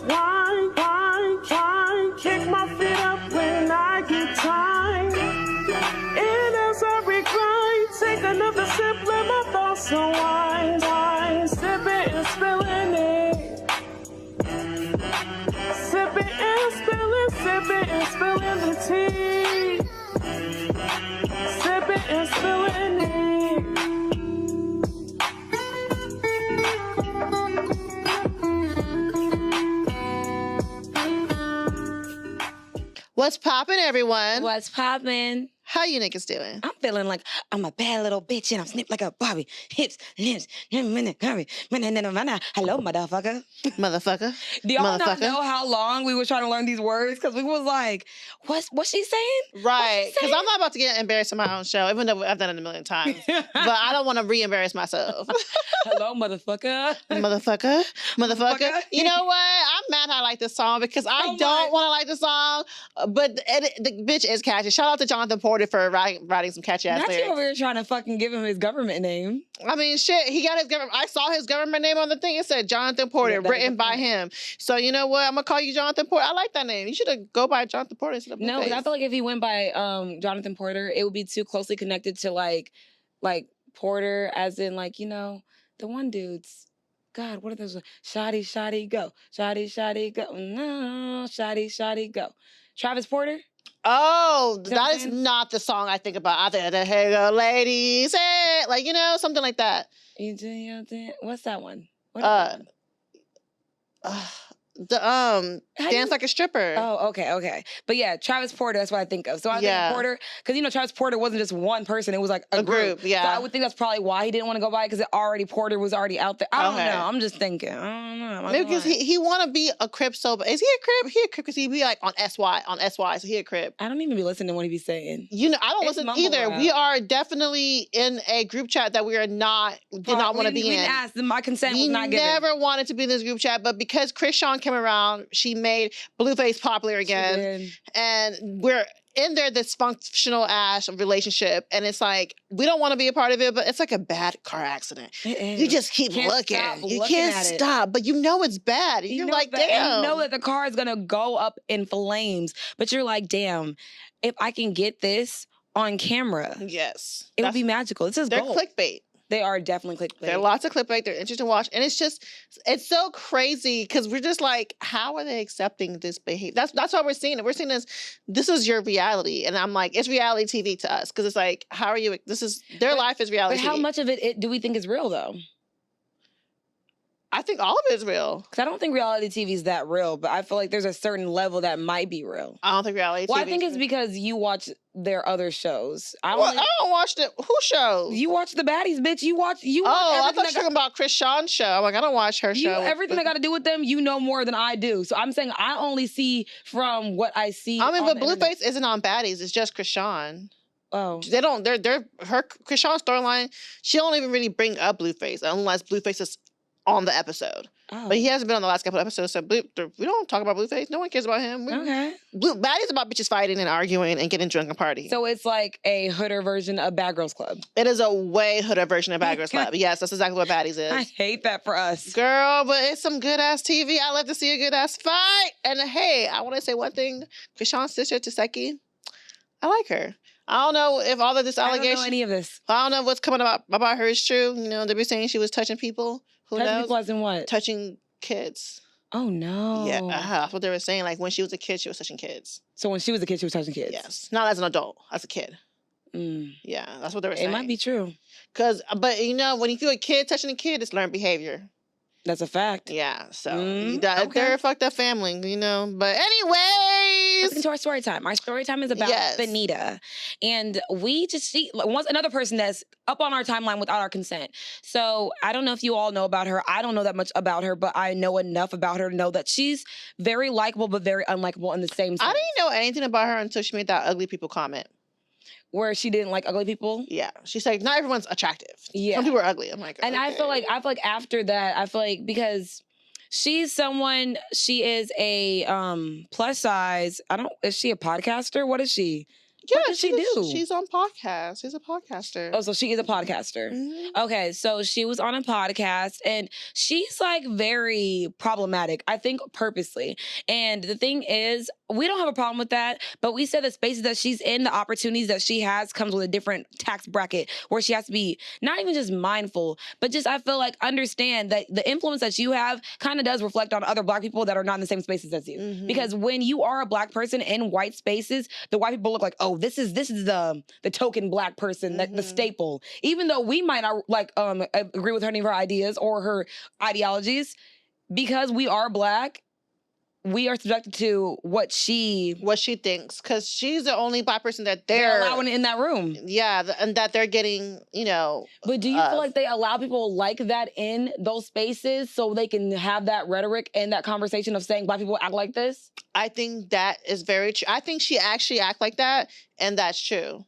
wine, wine, wine. Kick my feet up when I get time. And as I recline, take another sip, let my thoughts unwind. Wine, sipping and spilling it. Sipping and spilling the tea. Sipping and spilling it. What's poppin', everyone? What's poppin'? How you niggas doing? I'm feeling like I'm a bad little bitch and I'm snipped like a Barbie. Hips, lips, hello, motherfucker. Motherfucker. Do y'all not know how long we were trying to learn these words? Because we was like, what's she saying? Right. Because I'm not about to get embarrassed in my own show, even though I've done it a million times. But I don't want to re-embarrass myself. Hello, motherfucker. Motherfucker. Motherfucker. You know what? I'm mad I like this song because I don't want to like the song, but the bitch is catchy. Shout out to Jonathan Porter for writing some catchy ass lyrics. Not you over here trying to fucking give him his government name. I mean, shit, he got his government. I saw his government name on the thing. It said Jonathan Porter, written by him. So you know what? I'm gonna call you Jonathan Porter. I like that name. You should have go by Jonathan Porter instead of No, because I feel like if he went by Jonathan Porter, it would be too closely connected to like Porter, as in like, you know, the one dude's. God, what are those? Shoddy, shoddy, go. Shoddy, shoddy, go. No, shoddy, shoddy, go. Travis Porter? Oh, that is not the song I think about. I think, hey, go, ladies, hey, like, you know, something like that. You do your thing. What's that one? What is that one? Dance Like a Stripper. Oh, okay. But yeah, Travis Porter, that's what I think of. So I think Porter, because you know, Travis Porter wasn't just one person, it was like a group. Yeah. So I would think that's probably why he didn't want to go by it, because Porter was already out there. I don't know. I'm just thinking. I don't know. Maybe because he want to be a Crip so bad. Is he a Crip? He a Crip because he be like on SY, so he a Crip. I don't even be listening to what he be saying. You know, I don't listen either. We are definitely in a group chat that we did not want to be in. We didn't ask them. My consent was not given. We never wanted to be in this group chat, but because Chris Sean came around, she made Blueface popular again. And we're in their dysfunctional ass relationship. And it's like, we don't want to be a part of it, but it's like a bad car accident. You just keep looking. You can't stop, but you know it's bad. You're like, damn. You know that the car is going to go up in flames, but you're like, damn, if I can get this on camera. Yes. It would be magical. This is gold. They're clickbait. They are definitely clickbait. There are lots of clickbait. They're interesting to watch. And it's so crazy because we're just like, how are they accepting this behavior? That's why we're seeing it. We're seeing this is your reality. And I'm like, it's reality TV to us. Because it's like, how are you, their life is reality TV. But how much of it do we think is real though? I think all of it is real. Because I don't think reality TV is that real, but I feel like there's a certain level that might be real. I don't think reality TV. Well, I think it's because you watch their other shows. I don't watch who shows? You watch the baddies, bitch. You watch. I thought you were talking about Chris Sean's show. I'm like, I don't watch her show. Everything I got to do with them, you know more than I do. So I'm saying I only see from what I see. I mean, but Blueface isn't on baddies. It's just Chris Sean. Oh, her Chris Sean's storyline. She don't even really bring up Blueface unless Blueface is on the episode. Oh. But he hasn't been on the last couple of episodes, so we don't talk about Blueface. No one cares about him. Okay. Baddies about bitches fighting and arguing and getting drunk and partying. So it's like a hooder version of Bad Girls Club. It is a way hooder version of Bad Girls Club. Yes, that's exactly what Baddies is. I hate that for us. Girl, but it's some good-ass TV. I love to see a good-ass fight. And hey, I want to say one thing. Krishan's sister, Taseki, I like her. I don't know if all of this allegation... I don't know any of this. I don't know what's coming about her is true. You know, they be saying she was touching people. Who knows? People as in what? Touching kids. Oh, no. Yeah, that's what they were saying. Like, when she was a kid, she was touching kids. So when she was a kid, she was touching kids? Yes. Not as an adult, as a kid. Yeah, that's what they were saying. It might be true. But, you know, when you feel a kid touching a kid, it's learned behavior. That's a fact. Yeah, so they're a fucked up family, you know. But anyways, listen to our story time. Our story time is about Benita, and we just see once another person that's up on our timeline without our consent. So I don't know if you all know about her. I don't know that much about her, but I know enough about her to know that she's very likable but very unlikable in the same sense. I didn't know anything about her until she made that ugly people comment. Where she didn't like ugly people? Yeah. She's like, not everyone's attractive. Yeah. Some people are ugly. I'm like, and okay. I feel like after that, because she's someone, she is a plus size. Is she a podcaster? What is she? Yeah, what does she do? She's on podcasts. She's a podcaster. Oh, so she is a podcaster. Okay, so she was on a podcast and she's like very problematic, I think purposely. And the thing is, we don't have a problem with that, but we said the spaces that she's in, the opportunities that she has comes with a different tax bracket where she has to be not even just mindful, but just I feel like understand that the influence that you have kind of does reflect on other Black people that are not in the same spaces as you. Because when you are a Black person in white spaces, the white people look like, oh, this is the token Black person, the staple. Even though we might not like agree with any of her ideas or her ideologies, because we are Black, we are subjected to what she thinks, because she's the only Black person that they're allowing in that room. Yeah, and that they're getting, But do you feel like they allow people like that in those spaces so they can have that rhetoric and that conversation of saying Black people act like this? I think that is very true. I think she actually act like that, and that's true.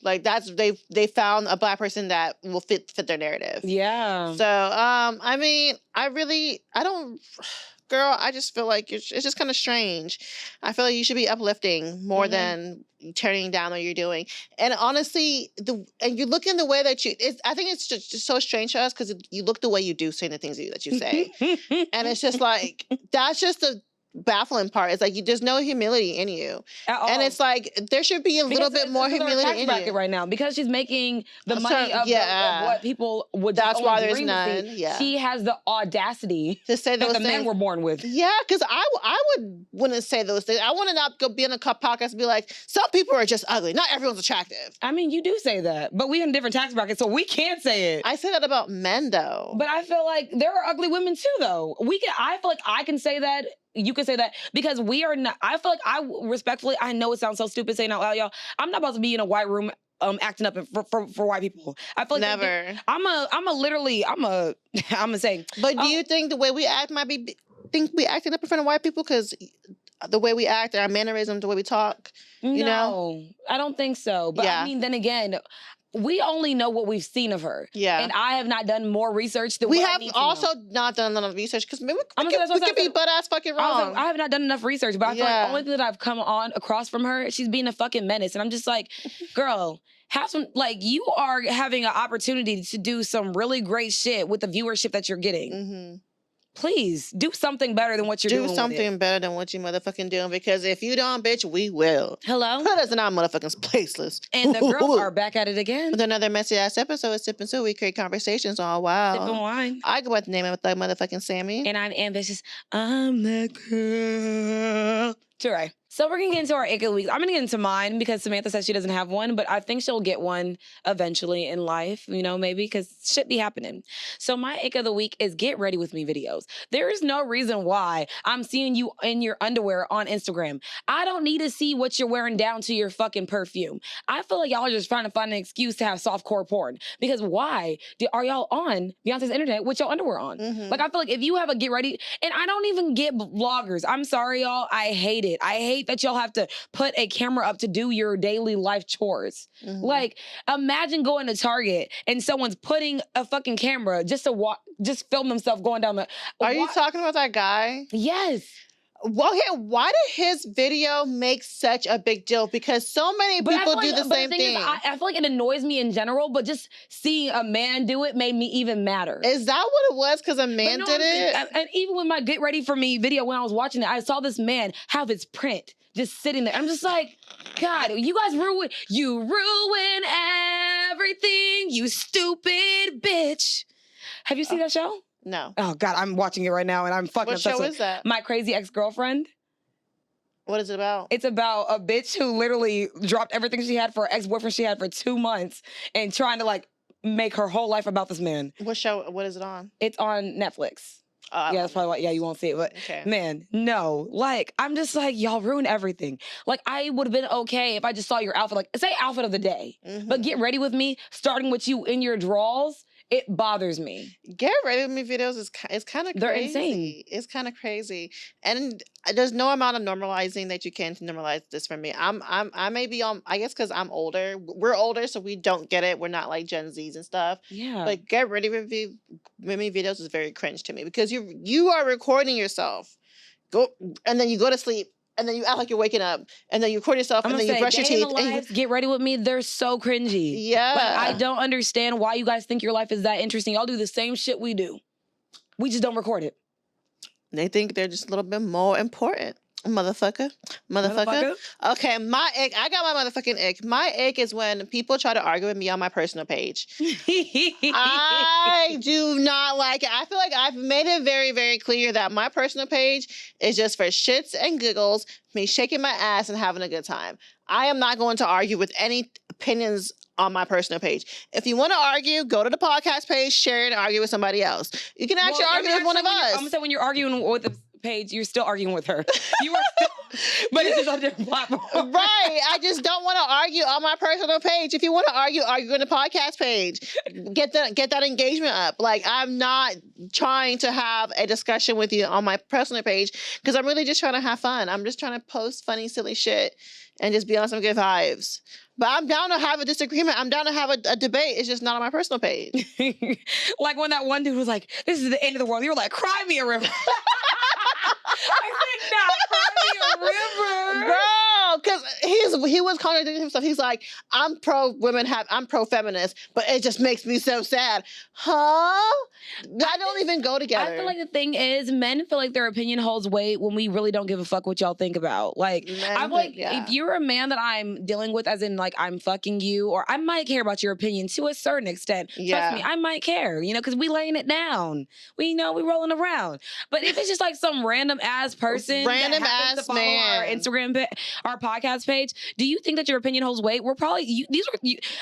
Like they found a Black person that will fit their narrative. Yeah. So I mean, girl, I just feel like it's just kind of strange. I feel like you should be uplifting more than tearing down what you're doing. And honestly, and you look in the way that I think it's just so strange to us because you look the way you do saying the things that you say. And it's just like, that's just the baffling part. It's like there's no humility in you, and it's like there should be a little bit more humility in you right now because she's making the money of what people would. That's why there's none. Yeah, she has the audacity to say those that the things men were born with. Yeah, because I wouldn't say those things. I want to not go be in a podcast and be like, some people are just ugly. Not everyone's attractive. I mean, you do say that, but we're in different tax brackets, so we can't say it. I say that about men though, but I feel like there are ugly women too, though. I feel like I can say that. You can say that because we are not. I feel like respectfully, I know it sounds so stupid saying out loud, y'all. I'm not about to be in a white room acting up for white people. I feel like never. I'm gonna say. But do you think the way we act might be we acting up in front of white people because the way we act, our mannerisms, the way we talk, you know? I don't think so. But I mean, then again, we only know what we've seen of her. Yeah. And I have not done more research than we have also not done enough research because maybe we could be butt ass fucking wrong. I have not done enough research, but I feel like the only thing that I've come across from her, she's being a fucking menace. And I'm just like, girl, have some, you are having an opportunity to do some really great shit with the viewership that you're getting. Please do something better than what you're doing. Do something better than what you motherfucking doing, because if you don't, bitch, we will. Hello? Put us in our motherfucking placeless. And the girls are back at it again. With another messy ass episode of Sipping Soup. We create conversations all wild. Sipping wine. I go by the name of the motherfucking Sammy. And I'm ambitious. I'm the girl. Right. So we're going to get into our ick of the week. I'm going to get into mine because Samantha says she doesn't have one, but I think she'll get one eventually in life, maybe, because shit be happening. So my ick of the week is get ready with me videos. There is no reason why I'm seeing you in your underwear on Instagram. I don't need to see what you're wearing down to your fucking perfume. I feel like y'all are just trying to find an excuse to have softcore porn, because why are y'all on Beyonce's internet with your underwear on? Like, I feel like if you have a get ready, and I don't even get vloggers. I'm sorry, y'all. I hate it. I hate that y'all have to put a camera up to do your daily life chores. Like, imagine going to Target and someone's putting a fucking camera just to just film themselves going down the... Are you talking about that guy? Yes. Well, why did his video make such a big deal? Because so many people do the same thing. I feel like it annoys me in general, but just seeing a man do it made me even madder. Is that what it was? Because a man did it? And even with my Get Ready For Me video, when I was watching it, I saw this man have his print just sitting there. I'm just like, God, you guys ruin everything, you stupid bitch. Have you seen that show? No. Oh, God, I'm watching it right now, and I'm fucking obsessed. What show is that? My Crazy Ex-Girlfriend. What is it about? It's about a bitch who literally dropped everything she had for her ex-boyfriend she had for 2 months and trying to, make her whole life about this man. What show? What is it on? It's on Netflix. Yeah, that's probably why. Yeah, you won't see it. But man, no. I'm just like, y'all ruin everything. I would have been okay if I just saw your outfit. Say outfit of the day. But Get Ready With Me, starting with you in your drawers, it bothers me. Get Ready With Me videos is kind of crazy. They're insane. It's kind of crazy, and there's no amount of normalizing that you can to normalize this for me. I may be on. I guess because I'm older. We're older, so we don't get it. We're not like Gen Zs and stuff. Yeah. But Get Ready With Me videos is very cringe to me, because you are recording yourself, and then you go to sleep. and then you act like you're waking up, and then you record yourself, and then you brush your teeth. Get ready with me. They're so cringy. Yeah. Like, I don't understand why you guys think your life is that interesting. Y'all do the same shit we do. We just don't record it. They think they're just a little bit more important. Motherfucker. Okay, my ick. I got my motherfucking ick. My ick is when people try to argue with me on my personal page. I do not like it. I feel like I've made it very, very clear that my personal page is just for shits and giggles, me shaking my ass and having a good time. I am not going to argue with any opinions on my personal page. If you want to argue, go to the podcast page, share it, and argue with somebody else. You can actually argue with one of us. I'm gonna say when you're arguing with the page, you're still arguing with her. You are still, but it's just on a different platform. Right. I just don't want to argue on my personal page. If you want to argue on the podcast page. Get that engagement up. Like, I'm not trying to have a discussion with you on my personal page because I'm really just trying to have fun. I'm just trying to post funny, silly shit and just be on some good vibes. But I'm down to have a disagreement. I'm down to have a debate. It's just not on my personal page. Like when that one dude was like, this is the end of the world. You were like, cry me a river. I said, nah, cry me a river. Girl, because he was contradicting himself. He's like, I'm pro-women, I'm pro-feminist, but it just makes me so sad. Huh? That don't even go together. I feel like the thing is, men feel like their opinion holds weight when we really don't give a fuck what y'all think about. Like, I'm like, if you're a man that I'm dealing with, as in like I'm fucking you, or I might care about your opinion to a certain extent. Yeah. Trust me, I might care, because we laying it down. We rolling around. But if it's just like some random ass person that happens to follow our Instagram, our podcast page, do you think that your opinion holds weight? We're probably,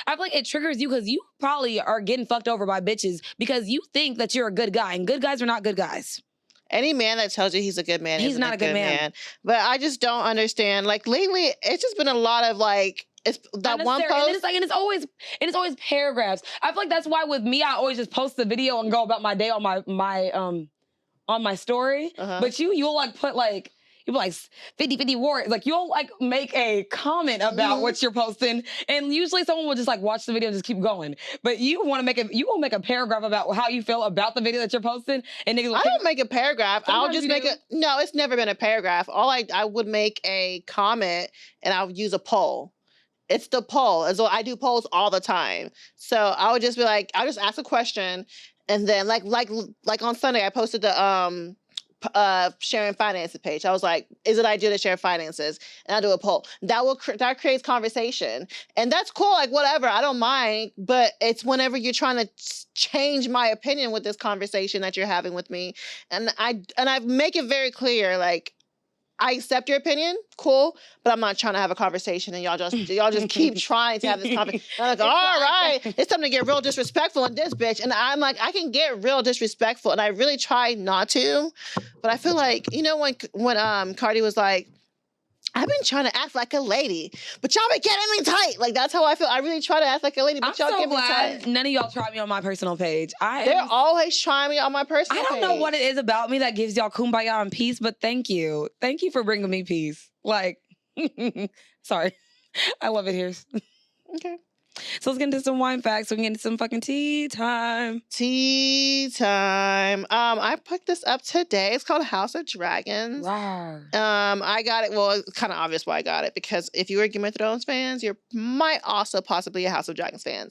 I feel like it triggers you because you probably are getting fucked over by bitches because you think that you're a good guy, and good guys are not good guys. Any man that tells you he's a good man, he's not a good man. But I just don't understand. Like lately, it's just been a lot of like, it's that one post, and it's always paragraphs. I feel like that's why with me, I always just post the video and go about my day on my story. But you'll like put like, you'll be like 50-50 war. Like you'll like make a comment about what you're posting, and usually someone will just like watch the video and just keep going. But you will make a paragraph about how you feel about the video that you're posting, and niggas I don't make a paragraph. I'll just make no. It's never been a paragraph. I would make a comment, and I would use a poll. It's the poll. And so I do polls all the time. So I would just be like, I'll just ask a question, and then like on Sunday I posted the sharing finances page. I was like, is it ideal to share finances? And I do a poll. That creates conversation. And that's cool, like whatever, I don't mind, but it's whenever you're trying to change my opinion with this conversation that you're having with me. And I make it very clear, like, I accept your opinion, cool, but I'm not trying to have a conversation, and y'all just keep trying to have this conversation. I'm like, all right, it's time to get real disrespectful in this bitch. And I'm like, I can get real disrespectful, and I really try not to, but I feel like, when Cardi was like, I've been trying to act like a lady, but y'all been getting me tight. Like, that's how I feel. I really try to act like a lady, but y'all get me tight. None of y'all try me on my personal page. They're always trying me on my personal page. I don't know what it is about me that gives y'all kumbaya and peace, but thank you. Thank you for bringing me peace. Like, sorry. I love it here. Okay. So let's get into some wine facts so we can get into some fucking tea time. Tea time. I picked this up today. It's called House of Dragons. Wow. I got it. Well, it's kind of obvious why I got it, because if you were a Game of Thrones fans, you might also possibly a House of Dragons fan.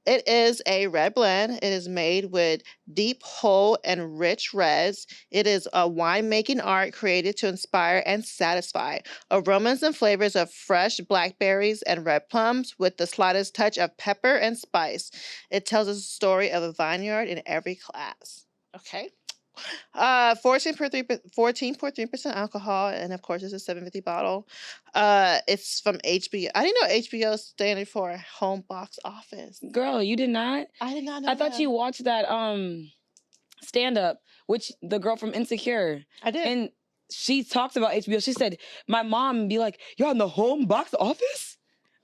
It is a red blend. It is made with deep, whole, and rich reds. It is a winemaking art created to inspire and satisfy. Aromas and flavors of fresh blackberries and red plums with the slightest touch of pepper and spice. It tells us a story of a vineyard in every class. Okay. 14.3% alcohol, and of course it's a 750 bottle. It's from HBO. I didn't know HBO standing for Home Box Office. Girl, you did not? I did not know. I thought you watched that stand up, which the girl from Insecure. I did. And she talks about HBO. She said, my mom be like, you're on the Home Box Office?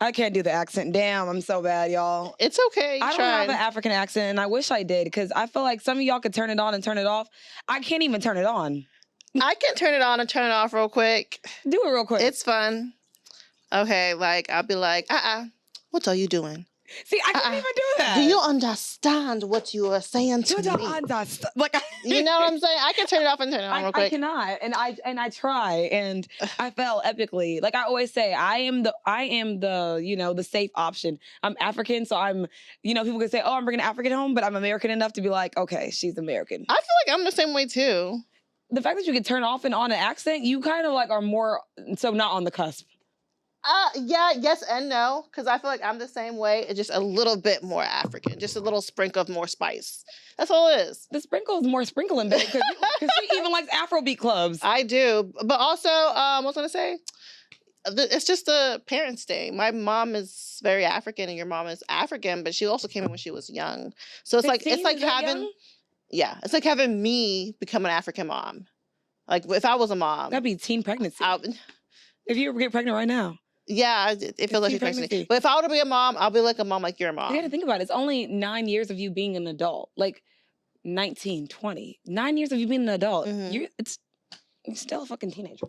I can't do the accent. Damn, I'm so bad, y'all. It's okay. I don't have an African accent, and I wish I did, because I feel like some of y'all could turn it on and turn it off. I can't even turn it on. I can turn it on and turn it off real quick. Do it real quick. It's fun. Okay, like, I'll be like, what are you doing? See, I couldn't even do that. Do you understand what you are saying to You me? don't understand. Like, You know what I'm saying? I can turn it off and turn it on real quick. I cannot, and I try, and I fail epically. Like I always say, I am the you know, the safe option. I'm African, so I'm, you know, people can say, oh, I'm bringing African home, but I'm American enough to be like, okay, she's American. I feel like I'm the same way too. The fact that you can turn off and on an accent, you kind of like are more so not on the cusp. Yeah, yes and no, because I feel like I'm the same way. It's just a little bit more African, just a little sprinkle of more spice. That's all it is. The sprinkle is more sprinkling, babe, because she even likes Afrobeat clubs. I do, but also, what was I gonna say? It's just a parents' thing. My mom is very African, and your mom is African, but she also came in when she was young. So it's like having, yeah, it's like having me become an African mom. Like if I was a mom, that'd be teen pregnancy. If you ever get pregnant right now. Yeah, it feels like pregnancy. But if I were to be a mom, I'll be like a mom like your mom. You got to think about it. It's only 9 years of you being an adult. Like 19, 20. 9 years of you being an adult. Mm-hmm. You're still a fucking teenager.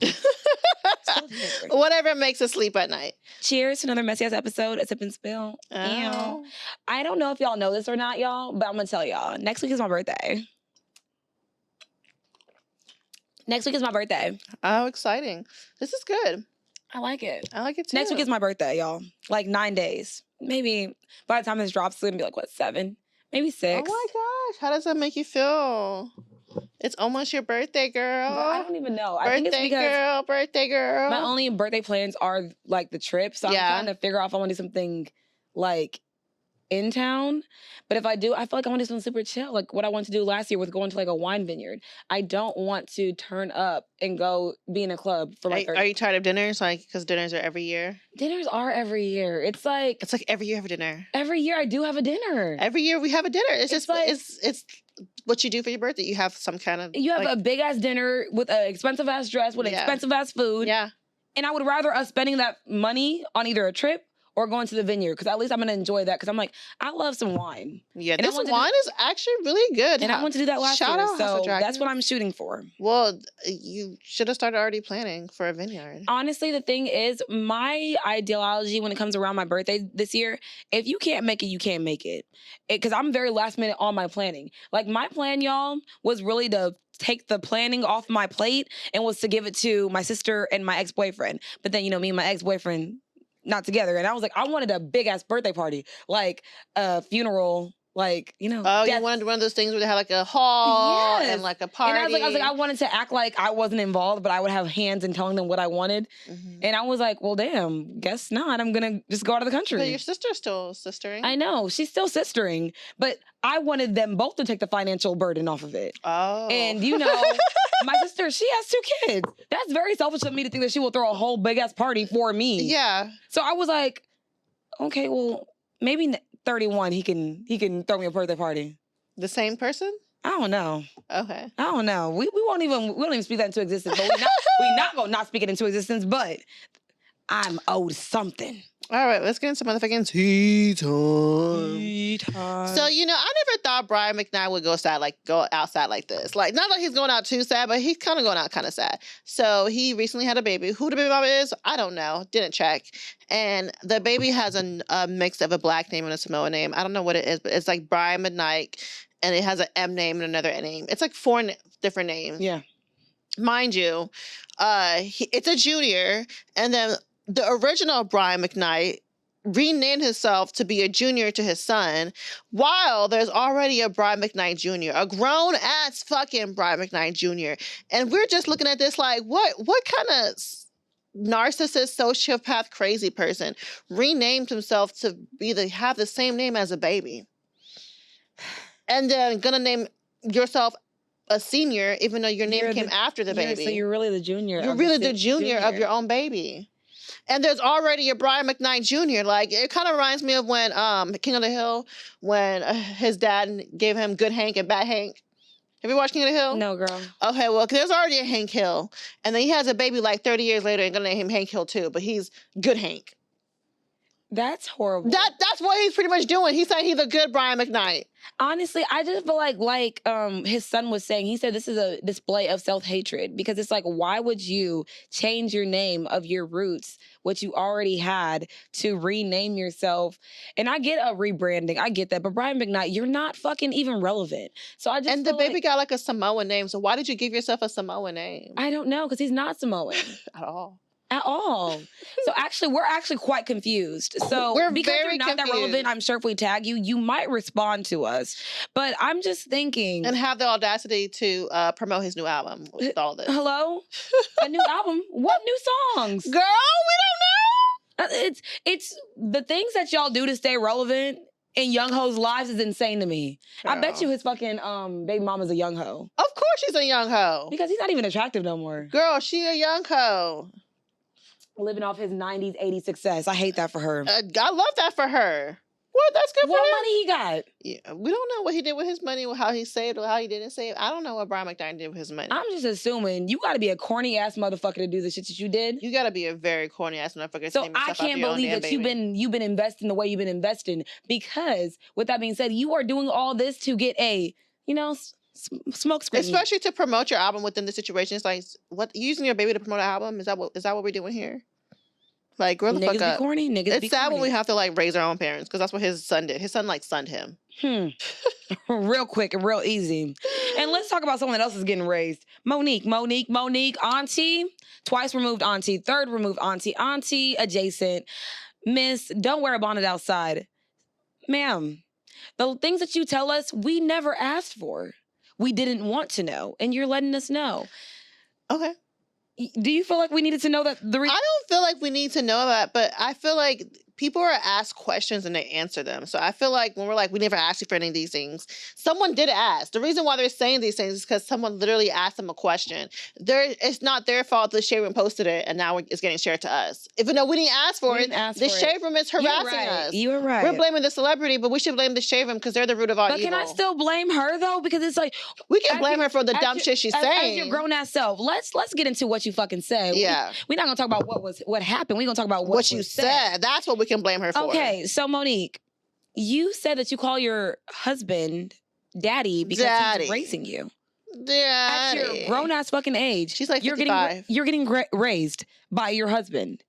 Whatever makes us sleep at night. Cheers to another messy ass episode of Sip and Spill. Oh. I don't know if y'all know this or not, y'all, but I'm going to tell y'all. Next week is my birthday. Oh, exciting. This is good. I like it. I like it too. Next week is my birthday, y'all. Like 9 days. Maybe by the time this drops, it's going to be like, what, 7? Maybe 6. Oh my gosh. How does that make you feel? It's almost your birthday, girl. I don't even know. I think it's because birthday girl. My only birthday plans are like the trip. So I'm trying to figure out if I want to do something like in town. But if I do, I feel like I want to do something super chill. Like what I wanted to do last year with going to like a wine vineyard. I don't want to turn up and go be in a club for my 30th. Are you tired of dinners? Like, because dinners are every year? Dinners are every year. It's like every year have a dinner. Every year I do have a dinner. Every year we have a dinner. It's just like, it's what you do for your birthday. You have some kind of... You have a big-ass dinner with an expensive-ass dress, with expensive-ass food. Yeah. And I would rather us spending that money on either a trip or going to the vineyard, because at least I'm going to enjoy that, because I'm like, I love some wine. Yeah, and this wine is actually really good. And I want to do that last year, so that's what I'm shooting for. Well, you should have started already planning for a vineyard. Honestly, the thing is, my ideology when it comes around my birthday this year, if you can't make it, you can't make it. Because I'm very last minute on my planning. Like, my plan, y'all, was really to take the planning off my plate and was to give it to my sister and my ex-boyfriend. But then, you know, me and my ex-boyfriend not together. And I was like, I wanted a big ass birthday party, like a funeral, like, you know. Oh, you wanted one of those things where they had like a hall and like a party. And I was like, I wanted to act like I wasn't involved, but I would have hands in telling them what I wanted. Mm-hmm. And I was like, well, damn, guess not. I'm going to just go out of the country. But your sister's still sistering. I know. She's still sistering. But I wanted them both to take the financial burden off of it. Oh. And, you know, my sister, she has 2 kids. That's very selfish of me to think that she will throw a whole big-ass party for me. Yeah. So I was like, okay, well, maybe 31, he can throw me a birthday party. The same person? I don't know. Okay. I don't know. We don't even speak that into existence. But we not gonna not speak it into existence. But I'm owed something. All right, let's get into motherfucking tea time. Tea time. So, you know, I never thought Brian McKnight would go outside like this. Like, not like he's going out too sad, but he's kind of going out kind of sad. So he recently had a baby. Who the baby mama is, I don't know. Didn't check. And the baby has a mix of a black name and a Samoan name. I don't know what it is, but it's like Brian McKnight, and it has an M name and another N name. It's like 4 different names. Yeah. Mind you, it's a junior, and then the original Brian McKnight renamed himself to be a junior to his son, while there's already a Brian McKnight Jr., a grown-ass fucking Brian McKnight Jr. And we're just looking at this like, what kind of narcissist, sociopath, crazy person renamed himself to have the same name as a baby? And then gonna name yourself a senior, even though your name came after the baby. So you're really the junior. You're really the junior of your own baby. And there's already a Brian McKnight Jr. Like, it kind of reminds me of when King of the Hill, when his dad gave him Good Hank and Bad Hank. Have you watched King of the Hill? No, girl. Okay, well, there's already a Hank Hill. And then he has a baby like 30 years later and gonna name him Hank Hill too, but he's Good Hank. That's horrible. That's what he's pretty much doing. He's saying he's a good Brian McKnight. Honestly, I just feel like his son was saying, he said this is a display of self-hatred, because it's like, why would you change your name of your roots, what you already had, to rename yourself? And I get a rebranding, I get that, but Brian McKnight, you're not fucking even relevant. So I just And the baby got like a Samoan name, so why did you give yourself a Samoan name? I don't know, because he's not Samoan. At all. At all. So actually, we're actually quite confused. So We're because very you're not that confused. relevant, I'm sure if we tag you, you might respond to us. But I'm just thinking. And have the audacity to promote his new album with all this. Hello? A new album? What new songs? Girl, we don't know. It's the things that y'all do to stay relevant in young hoes' lives is insane to me. Girl. I bet you his fucking baby mama's a young hoe. Of course she's a young hoe. Because he's not even attractive no more. Girl, she a young hoe. Living off his 90s, 80s success. I hate that for her. I love that for her. What? That's good for him. What money he got? Yeah, we don't know what he did with his money, or how he saved, or how he didn't save. I don't know what Brian McKnight did with his money. I'm just assuming you got to be a corny ass motherfucker to do the shit that you did. You got to be a very corny ass motherfucker. So I can't believe that you've been investing the way you've been investing, because with that being said, you are doing all this to get a, smoke screen. Especially to promote your album within the situation. It's like, what, using your baby to promote an album? Is that what we're doing here? Like, grow the Niggas fuck up. Be corny. Niggas it's be sad corny. when we have to like raise our own parents, because that's what his son did. His son like sunned him. Real quick and real easy. And let's talk about someone else is getting raised. Monique, auntie, twice removed auntie, third removed auntie adjacent. Miss, don't wear a bonnet outside. Ma'am, the things that you tell us, we never asked for. We didn't want to know, and you're letting us know. Okay. Do you feel like we needed to know that? I don't feel like we need to know that, but I feel like people are asked questions and they answer them. So I feel like when we're like, we never asked you for any of these things, someone did ask. The reason why they're saying these things is because someone literally asked them a question. It's not their fault the shade room posted it and now it's getting shared to us. Even though we didn't ask for it, the shade room is harassing us. You're right. We're blaming the celebrity, but we should blame the shade room because they're the root of all evil. But can I still blame her though? Because it's like, we can blame her for the dumb shit she's saying. As your grown ass self, let's get into what you fucking said. Yeah. We're not gonna talk about what happened. We're gonna talk about what you said. That's what we can blame her for. Okay, so Monique, you said that you call your husband daddy because he's raising you. Daddy. At your grown ass fucking age. She's like 55. You're getting raised by your husband.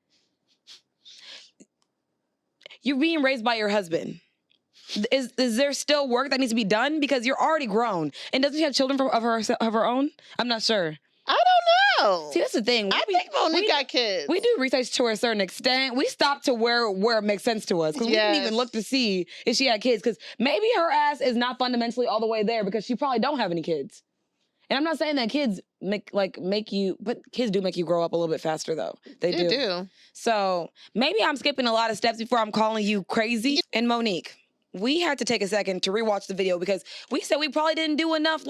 You're being raised by your husband. Is there still work that needs to be done? Because you're already grown. And doesn't she have children of her own? I'm not sure. I don't know. See, that's the thing. I think Monique got kids. We do research to a certain extent. We stop to where it makes sense to us. Because we didn't even look to see if she had kids. Because maybe her ass is not fundamentally all the way there because she probably don't have any kids. And I'm not saying that kids make you, but kids do make you grow up a little bit faster though. They do. So maybe I'm skipping a lot of steps before I'm calling you crazy. And Monique, we had to take a second to rewatch the video because we said we probably didn't do enough,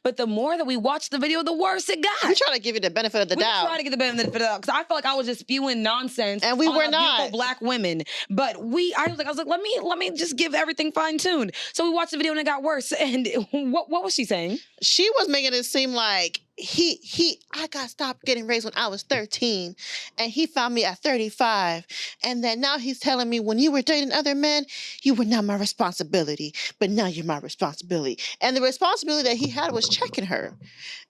but the more that we watched the video, the worse it got. We try to give you the benefit of the doubt. We try to get the benefit of the doubt because I felt like I was just spewing nonsense. And we were not. Beautiful Black women. But I was like, let me just give everything fine tuned. So we watched the video and it got worse. And what was she saying? She was making it seem like I got stopped getting raised when I was 13 and he found me at 35. And then now he's telling me when you were dating other men, you were not my responsibility, but now you're my responsibility. And the responsibility that he had was checking her.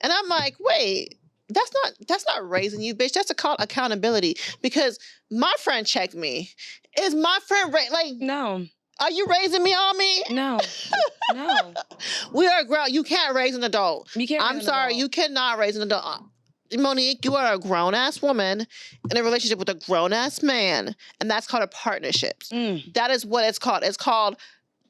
And I'm like, wait, that's not raising you, bitch. That's called accountability because my friend checked me. Is my friend no. Are you raising me on me? No. No. We are grown. You can't raise an adult. You can't. I'm sorry. You cannot raise an adult. Monique, you are a grown-ass woman in a relationship with a grown-ass man. And that's called a partnership. That is what it's called. It's called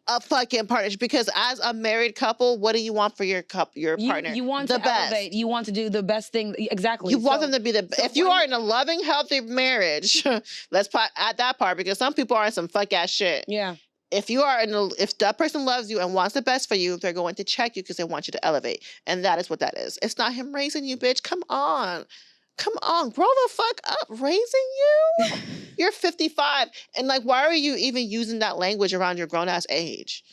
a fucking partnership. Because as a married couple, what do you want for your partner? You want the to best. Elevate. You want to do the best thing. Exactly. You want them to be the best. If you are in a loving, healthy marriage, let's add that part because some people are in some fuck-ass shit. Yeah. If that person loves you and wants the best for you, they're going to check you because they want you to elevate. And that is what that is. It's not him raising you, bitch. Come on. Grow the fuck up. Raising you? You're 55. And why are you even using that language around your grown-ass age?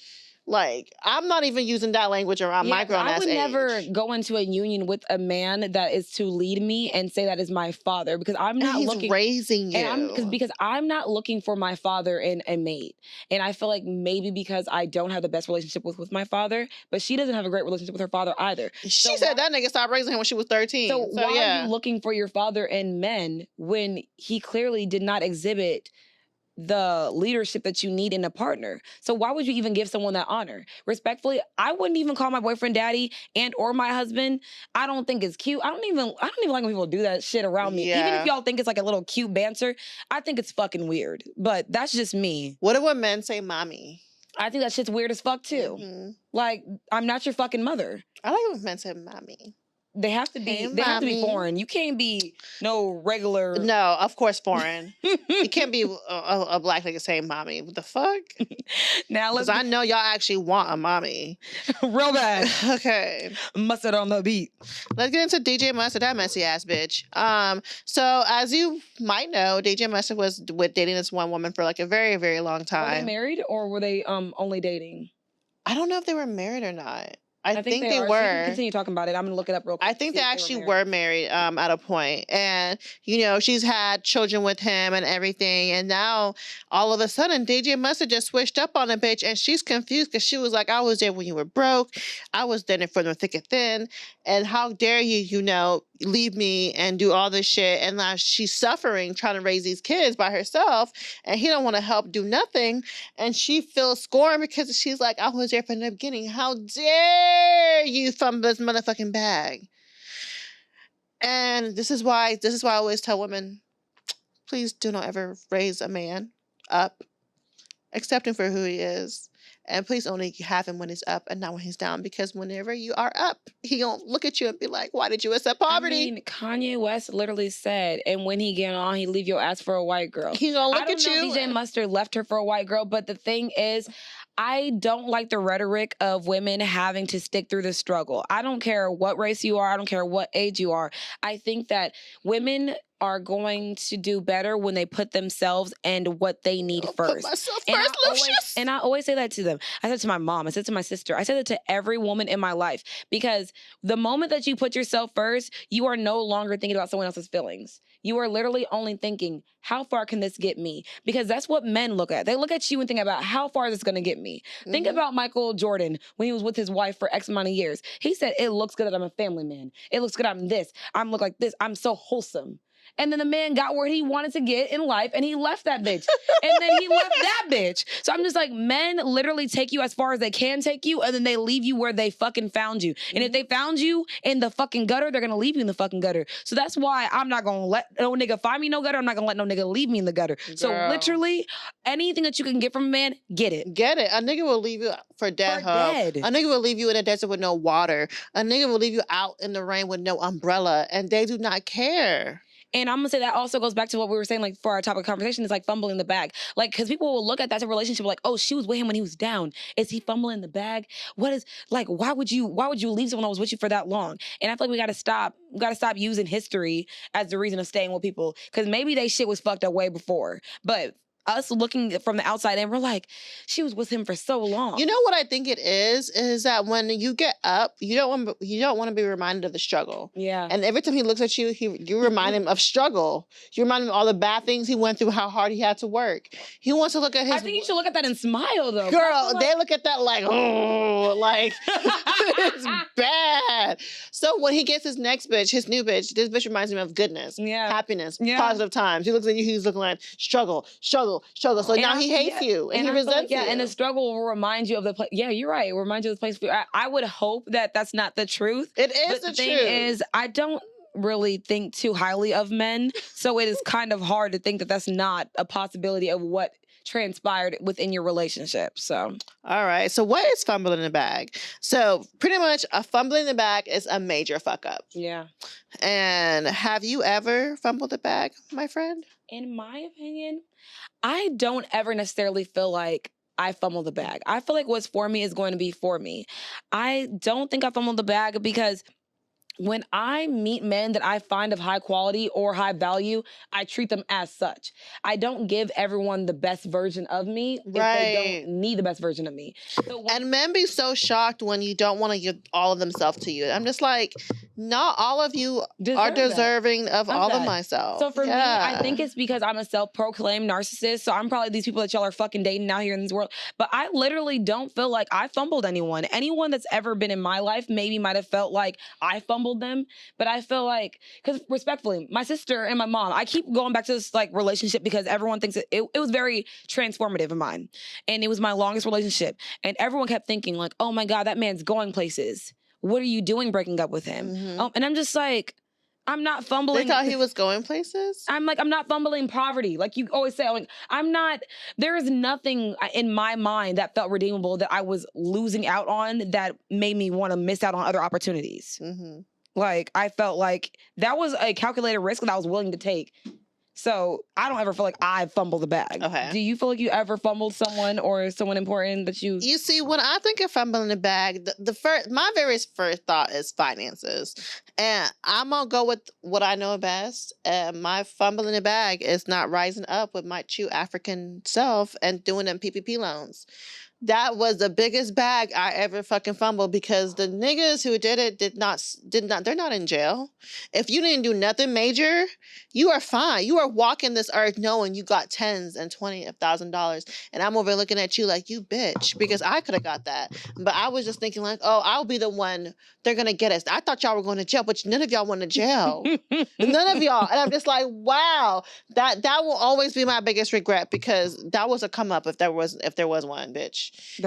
Like, I'm not even using that language around my grown ass I would age. never go into a union with a man that is to lead me and say that is my father, because I'm not he's looking raising you. and because I'm not looking for my father in a mate. And I feel like maybe because I don't have the best relationship with my father, but she doesn't have a great relationship with her father either. She said that nigga stopped raising him when she was 13. So why are you looking for your father in men when he clearly did not exhibit the leadership that you need in a partner? So why would you even give someone that honor? Respectfully, I wouldn't even call my boyfriend daddy and or my husband. I don't think it's cute. I don't even like when people do that shit around me. Even if y'all think it's like a little cute banter, I think it's fucking weird. But that's just me. What do when men say mommy? I think that shit's weird as fuck too. Mm-hmm. Like, I'm not your fucking mother. I like when men say mommy. They have to be. They have to be foreign. You can't be no regular. No, of course foreign. You can't be a black nigga saying mommy. What the fuck? Now let's. Because I know y'all actually want a mommy, real bad. Okay. Mustard on the beat. Let's get into DJ Mustard, that messy ass bitch. So as you might know, DJ Mustard was dating this one woman for like a very, very long time. Were they married or were they only dating? I don't know if they were married or not. I think they were. were. So you can continue talking about it. I'm gonna look it up real quick. I think they actually were married at a point. And, you know, she's had children with him and everything. And now, all of a sudden, DJ Mustard just switched up on a bitch. And she's confused because she was like, I was there when you were broke. I was there for the thick and thin. And how dare you, you know, leave me and do all this shit. And now she's suffering trying to raise these kids by herself. And he don't want to help do nothing. And she feels scorned because she's like, I was there from the beginning. How dare you fumble this motherfucking bag? And this is why I always tell women, please do not ever raise a man up. Accept him for who he is. And please only have him when he's up and not when he's down. Because whenever you are up, he gonna look at you and be like, why did you accept poverty? I mean, Kanye West literally said, and when he get on, he leave your ass for a white girl. He gonna look at you. I don't know if DJ Mustard left her for a white girl, but the thing is, I don't like the rhetoric of women having to stick through the struggle. I don't care what race you are. I don't care what age you are. I think that women are going to do better when they put themselves and what they need first. Put myself first, Lucius. And I always say that to them. I said to my mom, I said to my sister, I said it to every woman in my life, because the moment that you put yourself first, you are no longer thinking about someone else's feelings. You are literally only thinking, how far can this get me? Because that's what men look at. They look at you and think about, how far is this going to get me? Mm-hmm. Think about Michael Jordan when he was with his wife for X amount of years. He said, it looks good that I'm a family man. It looks good I'm this. I'm look like this. I'm so wholesome. And then the man got where he wanted to get in life and he left that bitch. And then he left that bitch. So I'm just like, men literally take you as far as they can take you and then they leave you where they fucking found you. And if they found you in the fucking gutter, they're going to leave you in the fucking gutter. So that's why I'm not going to let no nigga find me no gutter. I'm not going to let no nigga leave me in the gutter. Girl. So literally, anything that you can get from a man, get it. Get it. A nigga will leave you for dead. A nigga will leave you in a desert with no water. A nigga will leave you out in the rain with no umbrella. And they do not care. And I'm going to say that also goes back to what we were saying, like, for our topic of conversation, is like fumbling the bag. Like, because people will look at that relationship like, oh, she was with him when he was down. Is he fumbling the bag? What is, like, why would you leave someone that was with you for that long? And I feel like we got to stop using history as the reason of staying with people. Because maybe they shit was fucked up way before. But us looking from the outside in, we're like, she was with him for so long. You know what I think it is that when you get up, you don't want to be reminded of the struggle. Yeah. And every time he looks at you, you remind him of struggle. You remind him of all the bad things he went through, how hard he had to work. He wants to look at his... I think you should look at that and smile, though. Girl, they look at that like, oh, like, it's bad. So when he gets his next bitch, his new bitch, this bitch reminds him of goodness, happiness, positive times. He looks at you, he's looking like struggle. So now he hates you and he resents you. And the struggle will remind you of the place. Yeah, you're right. It reminds you of the place. I would hope that that's not the truth. It is but the truth. Thing is, I don't really think too highly of men. So it is kind of hard to think that that's not a possibility of what transpired within your relationship. So all right, so what is fumbling the bag? So pretty much a fumbling the bag is a major fuck up. Yeah. And have you ever fumbled the bag, my friend? In my opinion, I don't ever necessarily feel like I fumble the bag. I feel like what's for me is going to be for me. I don't think I fumbled the bag because when I meet men that I find of high quality or high value, I treat them as such. I don't give everyone the best version of me if they don't need the best version of me. So and men be so shocked when you don't want to give all of themselves to you. I'm just like, not all of you are deserving of all of myself. So for me, I think it's because I'm a self-proclaimed narcissist. So I'm probably these people that y'all are fucking dating out here in this world. But I literally don't feel like I fumbled anyone. Anyone that's ever been in my life maybe might have felt like I fumbled them. But I feel like, because respectfully, my sister and my mom, I keep going back to this like relationship because everyone thinks it was very transformative of mine. And it was my longest relationship. And everyone kept thinking like, oh my God, that man's going places. What are you doing breaking up with him? And I'm just like, I'm not fumbling. They thought he was going places? I'm like, I'm not fumbling poverty. Like you always say, like, there is nothing in my mind that felt redeemable that I was losing out on that made me want to miss out on other opportunities. Like, I felt like that was a calculated risk that I was willing to take. So I don't ever feel like I fumbled the bag. Okay. Do you feel like you ever fumbled someone or someone important that you... You see, when I think of fumbling the bag, my very first thought is finances. And I'm going to go with what I know best. And my fumbling the bag is not rising up with my true African self and doing them PPP loans. That was the biggest bag I ever fucking fumbled because the niggas who did it did not, they're not in jail. If you didn't do nothing major, you are fine. You are walking this earth knowing you got tens and $20,000. And I'm over looking at you like, you bitch, because I could have got that. But I was just thinking like, oh, I'll be the one, they're going to get us. I thought y'all were going to jail, but none of y'all went to jail. None of y'all. And I'm just like, wow, that will always be my biggest regret because that was a come up if there was one, bitch. Bitches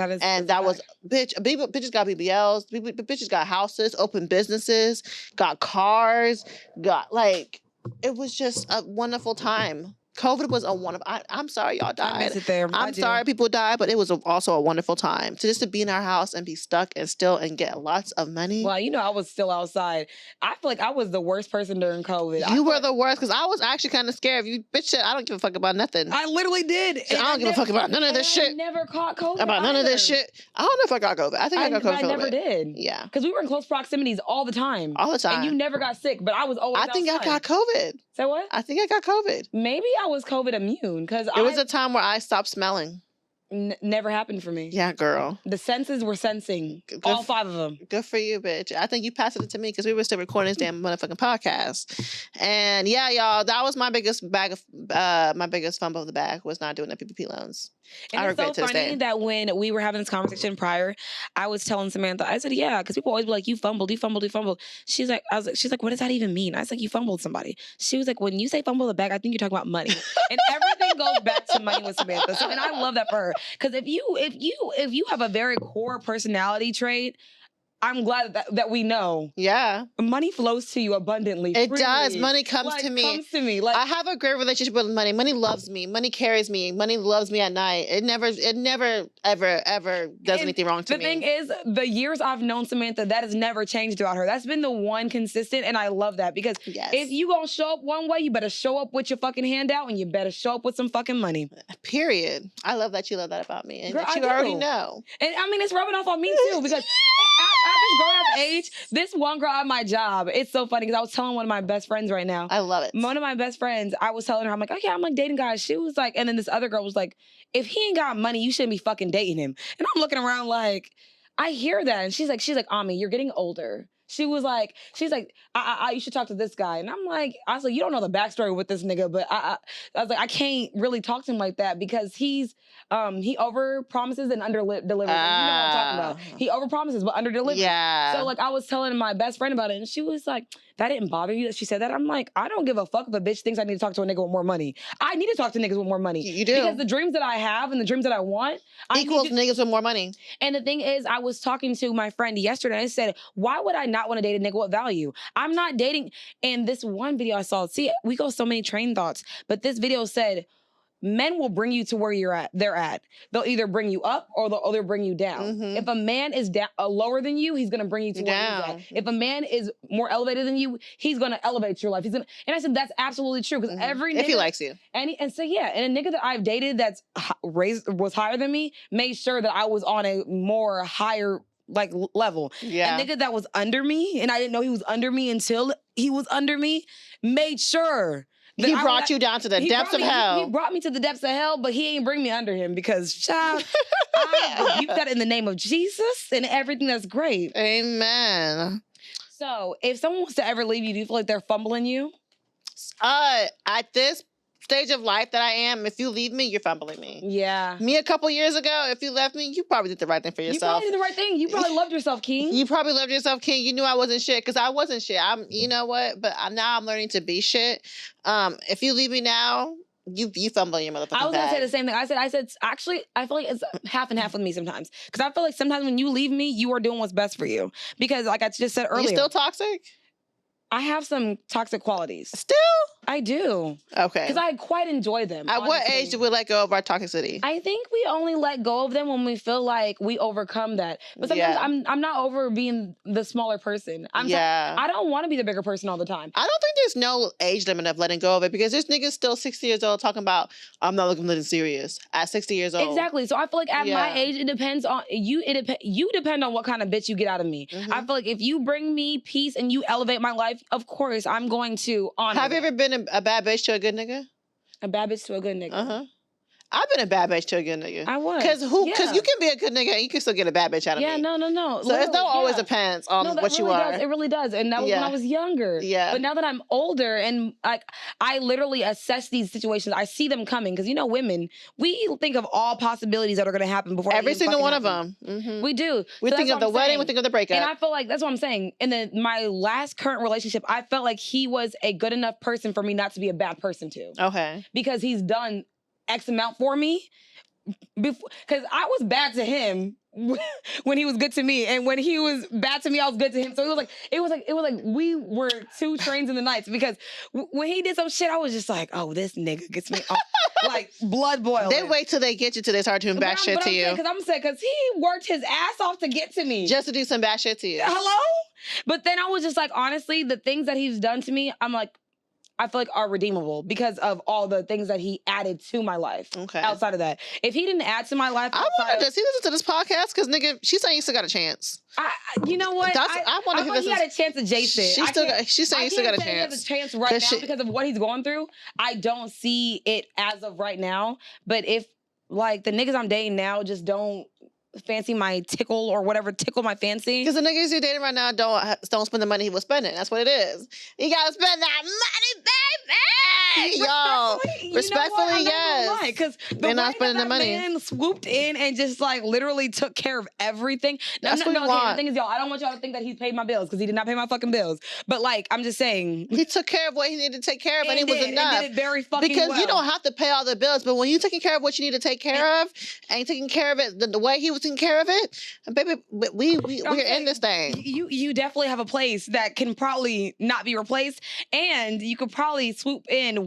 got BBLs, bitches got houses, open businesses, got cars, it was just a wonderful time. COVID was a wonderful. I'm sorry y'all died. I miss it there. I'm sorry people died, but it was also a wonderful time to be in our house and be stuck and still and get lots of money. Well, I was still outside. I feel like I was the worst person during COVID. You were the worst because I was actually kind of scared. You bitch said I don't give a fuck about nothing. I literally did. I don't give a fuck about none of this shit. I never caught COVID. About none of this shit. I don't know if I got COVID. I think I got COVID. I never did. Yeah, because we were in close proximities all the time. All the time. And you never got sick, but I was always. I think I got COVID. Say what? I think I got COVID. Maybe I was COVID immune because it was a time where I stopped smelling. Never happened for me. Yeah, girl. The senses were sensing. All 5 of them. Good for you, bitch. I think you passed it to me because we were still recording this damn motherfucking podcast. And yeah, y'all, that was my biggest fumble of the bag was not doing the PPP loans. And it's so funny that when we were having this conversation prior, I was telling Samantha, I said, yeah, because people always be like, you fumbled. She's like, what does that even mean? I was like, you fumbled somebody. She was like, when you say fumble the bag, I think you're talking about money. And everything goes back to money with Samantha. So, and I love that for her. Because if you have a very core personality trait, I'm glad that we know. Yeah. Money flows to you abundantly. It freely. does. Money comes to me. Like, I have a great relationship with money. Money loves me. Money carries me. Money loves me at night. It never, ever does anything wrong to me. The thing is, the years I've known Samantha, that has never changed about her. That's been the one consistent, and I love that. Because if you gonna show up one way, you better show up with your fucking hand out, and you better show up with some fucking money. Period. I love that you love that about me. And Girl, that you already know. And I mean, it's rubbing off on me too, because at this grown-up age, this one girl at my job, it's so funny because I was telling one of my best friends right now. I love it. One of my best friends, I was telling her, I'm like, okay, I'm like dating guys. She was like, and then this other girl was like, if he ain't got money, you shouldn't be fucking dating him. And I'm looking around like, I hear that. And she's like, Ami, you're getting older. She's like, you should talk to this guy. And I was like, you don't know the backstory with this nigga, but I was like, I can't really talk to him like that because he over promises and under delivers. You know what I'm talking about. He over promises but under delivers. Yeah. So like I was telling my best friend about it and she was like, that didn't bother you that she said that? I'm like, I don't give a fuck if a bitch thinks I need to talk to a nigga with more money. I need to talk to niggas with more money. You do. Because the dreams that I have and the dreams that I want equals niggas with more money. And the thing is, I was talking to my friend yesterday and I said, why would I not want to date a nigga with value? I'm not dating. And this one video I saw, see, we go so many train thoughts, but this video said, men will bring you to where they're at. They'll either bring you up or they'll bring you down. Mm-hmm. If a man is lower than you, he's gonna bring you to where he's at. If a man is more elevated than you, he's gonna elevate your life. And I said that's absolutely true because every nigga, if he likes you, and a nigga that I've dated that's was higher than me made sure that I was on a more higher like level. Yeah. A nigga that was under me, and I didn't know he was under me until he was under me, made sure that He brought you down to the depths of hell. He brought me to the depths of hell, but he ain't bring me under him because, child, I rebuke that in the name of Jesus and everything that's great. Amen. So, if someone wants to ever leave you, do you feel like they're fumbling you? At this stage of life that I am, if you leave me, you're fumbling me. Yeah. Me a couple years ago, if you left me, you probably did the right thing for yourself. You probably did the right thing. You probably loved yourself, King. You probably loved yourself, King. You knew I wasn't shit because I wasn't shit. You know what? But now I'm learning to be shit. If you leave me now, you fumble your motherfucking I was gonna bag. say the same thing. I said. Actually, I feel like it's half and half with me sometimes because I feel like sometimes when you leave me, you are doing what's best for you. Because like I just said earlier, You still toxic? I have some toxic qualities. Still? I do. Okay. Because I quite enjoy them. At what honestly. age do we let go of our toxicity? I think we only let go of them when we feel like we overcome that. But sometimes I'm not over being the smaller person. I don't want to be the bigger person all the time. I don't think there's no age limit of letting go of it because there's niggas still 60 years old talking about, I'm not looking serious at 60 years old. Exactly. So I feel like at my age, it depends on you. You depend on what kind of bitch you get out of me. Mm-hmm. I feel like if you bring me peace and you elevate my life, of course, I'm going to honor Have you ever been a bad bitch to a good nigga? A bad bitch to a good nigga. Uh-huh. I've been a bad bitch to a good nigga. I was. Because you can be a good nigga and you can still get a bad bitch out of me. Yeah, no. So it don't always depends on what you are. It really does. And that was when I was younger. Yeah. But now that I'm older and I literally assess these situations, I see them coming. Because women, we think of all possibilities that are going to happen before every single one of them. Mm-hmm. We do. We think of the wedding, we think of the breakup. And I feel like that's what I'm saying. In my last current relationship, I felt like he was a good enough person for me not to be a bad person to. Okay. Because he's done X amount for me. Because I was bad to him when he was good to me, and when he was bad to me, I was good to him. So it was like we were two trains in the nights. Because when he did some shit, I was just like, oh, this nigga gets me like blood boiling. They wait till they get you till they start doing bad shit to you. Because I'm saying, because he worked his ass off to get to me, just to do some bad shit to you. Hello, but then I was just like, honestly, the things that he's done to me, I'm like, I feel like are redeemable because of all the things that he added to my life. Okay. Outside of that, if he didn't add to my life, I wonder, does he listen to this podcast? Because nigga, she's saying you still got a chance. You know what? I wonder if he had a chance at Jason. She's saying you still got a chance. He has a chance right now because of what he's going through. I don't see it as of right now. But if like the niggas I'm dating now just don't fancy my tickle or whatever, tickle my fancy. Because the niggas you're dating right now don't spend the money he was spending. That's what it is. You gotta spend that money, baby. Yo, respectfully, yes. Because they're not spending the money. Man swooped in and just like literally took care of everything. That's what we want. The thing is, y'all, I don't want y'all to think that he paid my bills because he did not pay my fucking bills. But like, I'm just saying, he took care of what he needed to take care of, and it was enough. And did it very fucking because you don't have to pay all the bills, but when you're taking care of what you need to take care of, and taking care of it the way he was taking care of it, baby, we're in this thing. You definitely have a place that can probably not be replaced, and you could probably swoop in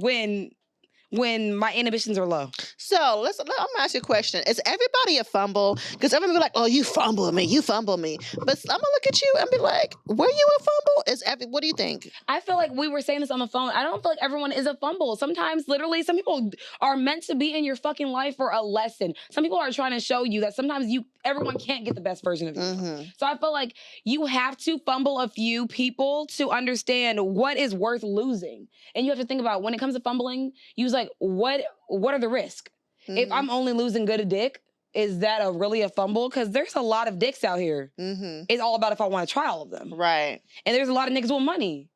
when my inhibitions are low. So I'm gonna ask you a question. Is everybody a fumble? Because everybody be like, oh, you fumble me. But I'm gonna look at you and be like, were you a fumble? What do you think? I feel like we were saying this on the phone. I don't feel like everyone is a fumble. Sometimes literally some people are meant to be in your fucking life for a lesson. Some people are trying to show you that sometimes everyone can't get the best version of you. Mm-hmm. So I feel like you have to fumble a few people to understand what is worth losing. And you have to think about when it comes to fumbling, use like, what are the risks? Mm-hmm. If I'm only losing good a dick, is that really a fumble? Because there's a lot of dicks out here. Mm-hmm. It's all about if I want to try all of them. Right. And there's a lot of niggas with money.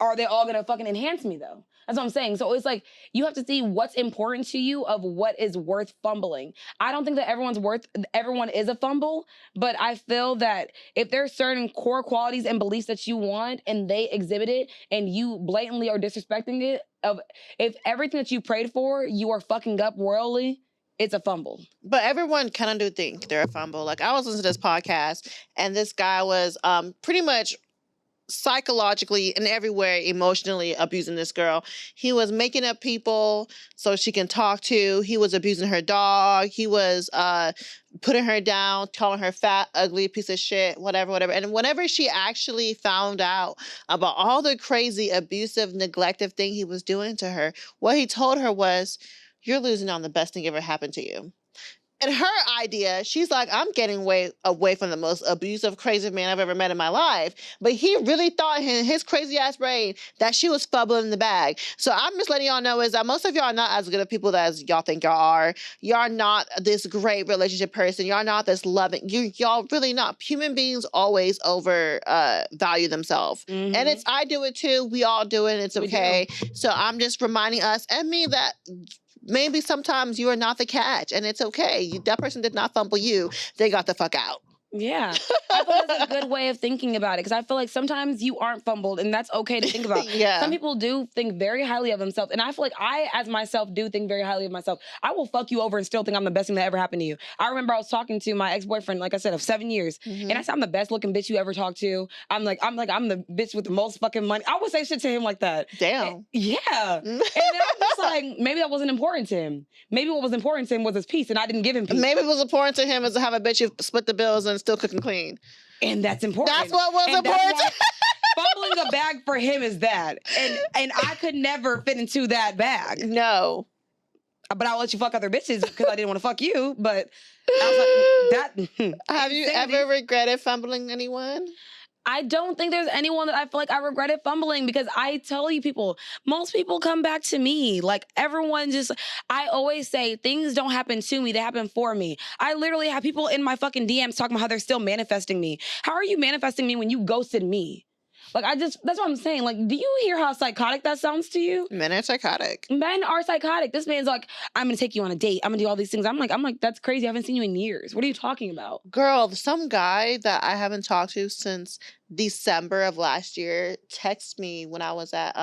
Are they all gonna fucking enhance me though? That's what I'm saying. So it's like, you have to see what's important to you of what is worth fumbling. I don't think that everyone is a fumble, but I feel that if there's certain core qualities and beliefs that you want and they exhibit it and you blatantly are disrespecting it, if everything that you prayed for, you are fucking up royally, it's a fumble. But everyone kind of do think they're a fumble. Like I was listening to this podcast and this guy was pretty much psychologically and everywhere emotionally abusing this girl. He was making up people so she can talk to. He was abusing her dog. He was putting her down, calling her fat, ugly piece of shit, whatever. And whenever she actually found out about all the crazy, abusive, neglective thing he was doing to her, what he told her was, you're losing on the best thing ever happened to you. in her idea, she's like, I'm getting away from the most abusive, crazy man I've ever met in my life. But he really thought in his crazy ass brain that she was fumbling the bag. So I'm just letting y'all know is that most of y'all are not as good of people as y'all think y'all are. Y'all not this great relationship person. Y'all not this loving. Y'all really not. Human beings always value themselves. Mm-hmm. And I do it too. We all do it. It's okay. So I'm just reminding us and me that maybe sometimes you are not the catch, and it's okay. That person did not fumble you. They got the fuck out. Yeah. I feel that's a good way of thinking about it, because I feel like sometimes you aren't fumbled, and that's okay to think about. Yeah. Some people do think very highly of themselves, and I feel like I, as myself, do think very highly of myself. I will fuck you over and still think I'm the best thing that ever happened to you. I remember I was talking to my ex-boyfriend, like I said, of 7 years, and I said, I'm the best looking bitch you ever talked to. I'm the bitch with the most fucking money. I would say shit to him like that. Damn. Yeah. And then I'm just like, maybe that wasn't important to him. Maybe what was important to him was his peace, and I didn't give him peace. Maybe it was important to him is to have a bitch who split the bills and still cook and clean. And that's important. That's what was important. Fumbling the bag for him is that. And I could never fit into that bag. No. But I'll let you fuck other bitches because I didn't want to fuck you. But I was like, that. Have you ever regretted fumbling anyone? I don't think there's anyone that I feel like I regretted fumbling, because I tell you most people come back to me. Like everyone I always say things don't happen to me, they happen for me. I literally have people in my fucking DMs talking about how they're still manifesting me. How are you manifesting me when you ghosted me? Like that's what I'm saying. Like, do you hear how psychotic that sounds to you? Men are psychotic. Men are psychotic. This man's like, I'm going to take you on a date. I'm going to do all these things. I'm like, that's crazy. I haven't seen you in years. What are you talking about? Girl, some guy that I haven't talked to since December of last year texted me when I was at,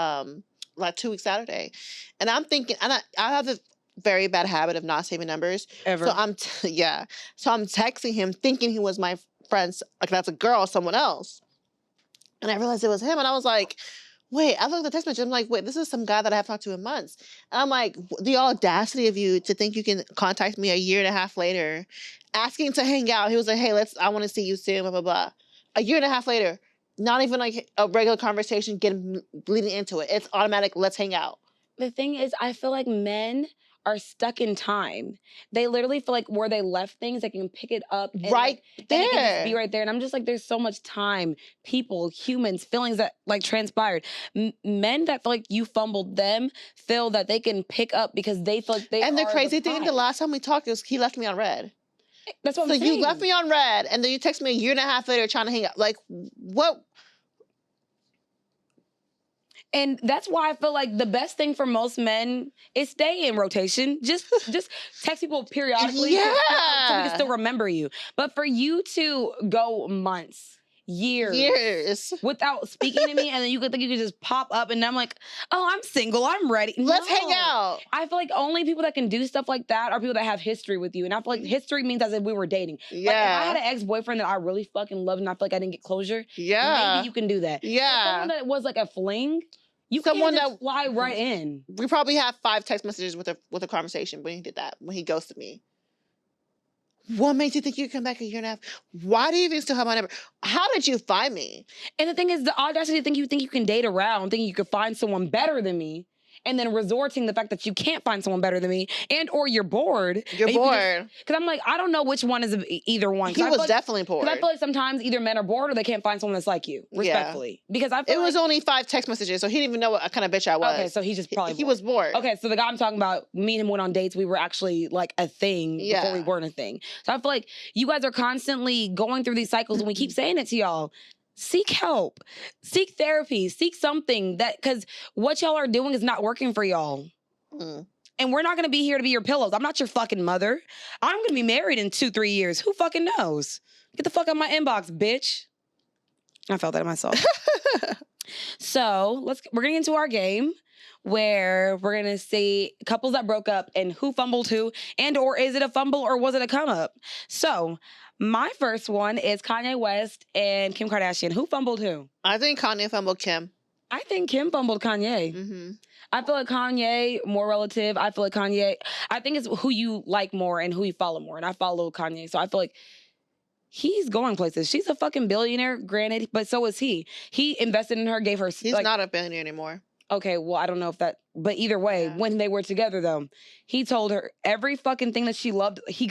like 2 weeks Saturday. And I'm thinking, and I have a very bad habit of not saving numbers. Ever. So I'm texting him thinking he was my friend's, like that's a girl, someone else. And I realized it was him. And I was like, wait, I looked at the text message. I'm like, wait, this is some guy that I haven't talked to in months. And I'm like, the audacity of you to think you can contact me a year and a half later, asking to hang out. He was like, hey, I want to see you soon, blah, blah, blah. A year and a half later, not even like a regular conversation bleeding into it. It's automatic, let's hang out. The thing is, I feel like men are stuck in time. They literally feel like where they left things, they can pick it up and right there. They can just be right there. And I'm just like, there's so much time, people, humans, feelings that like transpired. Men that feel like you fumbled them feel that they can pick up because they feel like they And the are crazy the thing, the last time we talked, he left me on red. That's what I'm saying. So you left me on red, and then you text me a year and a half later trying to hang out. Like, what? And that's why I feel like the best thing for most men is stay in rotation. Just text people periodically so we can still remember you. But for you to go months, years without speaking to me, and then you could think you could just pop up, and I'm like, oh, I'm single, I'm ready. Let's hang out. I feel like only people that can do stuff like that are people that have history with you. And I feel like history means as if we were dating. Yeah. Like if I had an ex-boyfriend that I really fucking loved and I feel like I didn't get closure, maybe you can do that. Yeah. But someone that was like a fling, you can't just fly right in. We probably have 5 text messages with a conversation when he did that, when he ghosted me. What made you think you'd come back a year and a half? Why do you even still have my number? How did you find me? And the thing is, the audacity to think you can date around, thinking you could find someone better than me, and then resorting the fact that you can't find someone better than me, and or you're bored. You're bored. Because I'm like, I don't know which one is either one. He was definitely bored. Because I feel like sometimes either men are bored or they can't find someone that's like you, respectfully. Yeah. Because I feel it was only 5 text messages, so he didn't even know what kind of bitch I was. Okay, so he just probably he was bored. Okay, so the guy I'm talking about, me and him went on dates. We were actually like a thing before we weren't a thing. So I feel like you guys are constantly going through these cycles, and we keep saying it to y'all. Seek help, seek therapy, seek something because what y'all are doing is not working for y'all. And we're not going to be here to be your pillows. I'm not your fucking mother. I'm going to be married in 2-3 years. Who fucking knows? Get the fuck out of my inbox, bitch. I felt that in myself. So we're getting into our game where we're going to see couples that broke up and who fumbled who, and or is it a fumble or was it a come up? So my first one is Kanye West and Kim Kardashian. Who fumbled who? I think Kanye fumbled Kim. I think Kim fumbled Kanye. Mm-hmm. I feel like Kanye, more relative. I feel like Kanye, I think it's who you like more and who you follow more. And I follow Kanye. So I feel like he's going places. She's a fucking billionaire, granted, but so is he. He invested in her, gave her... He's not a billionaire anymore. Okay, well, I don't know if that, but either way, when they were together though, he told her every fucking thing that she loved, he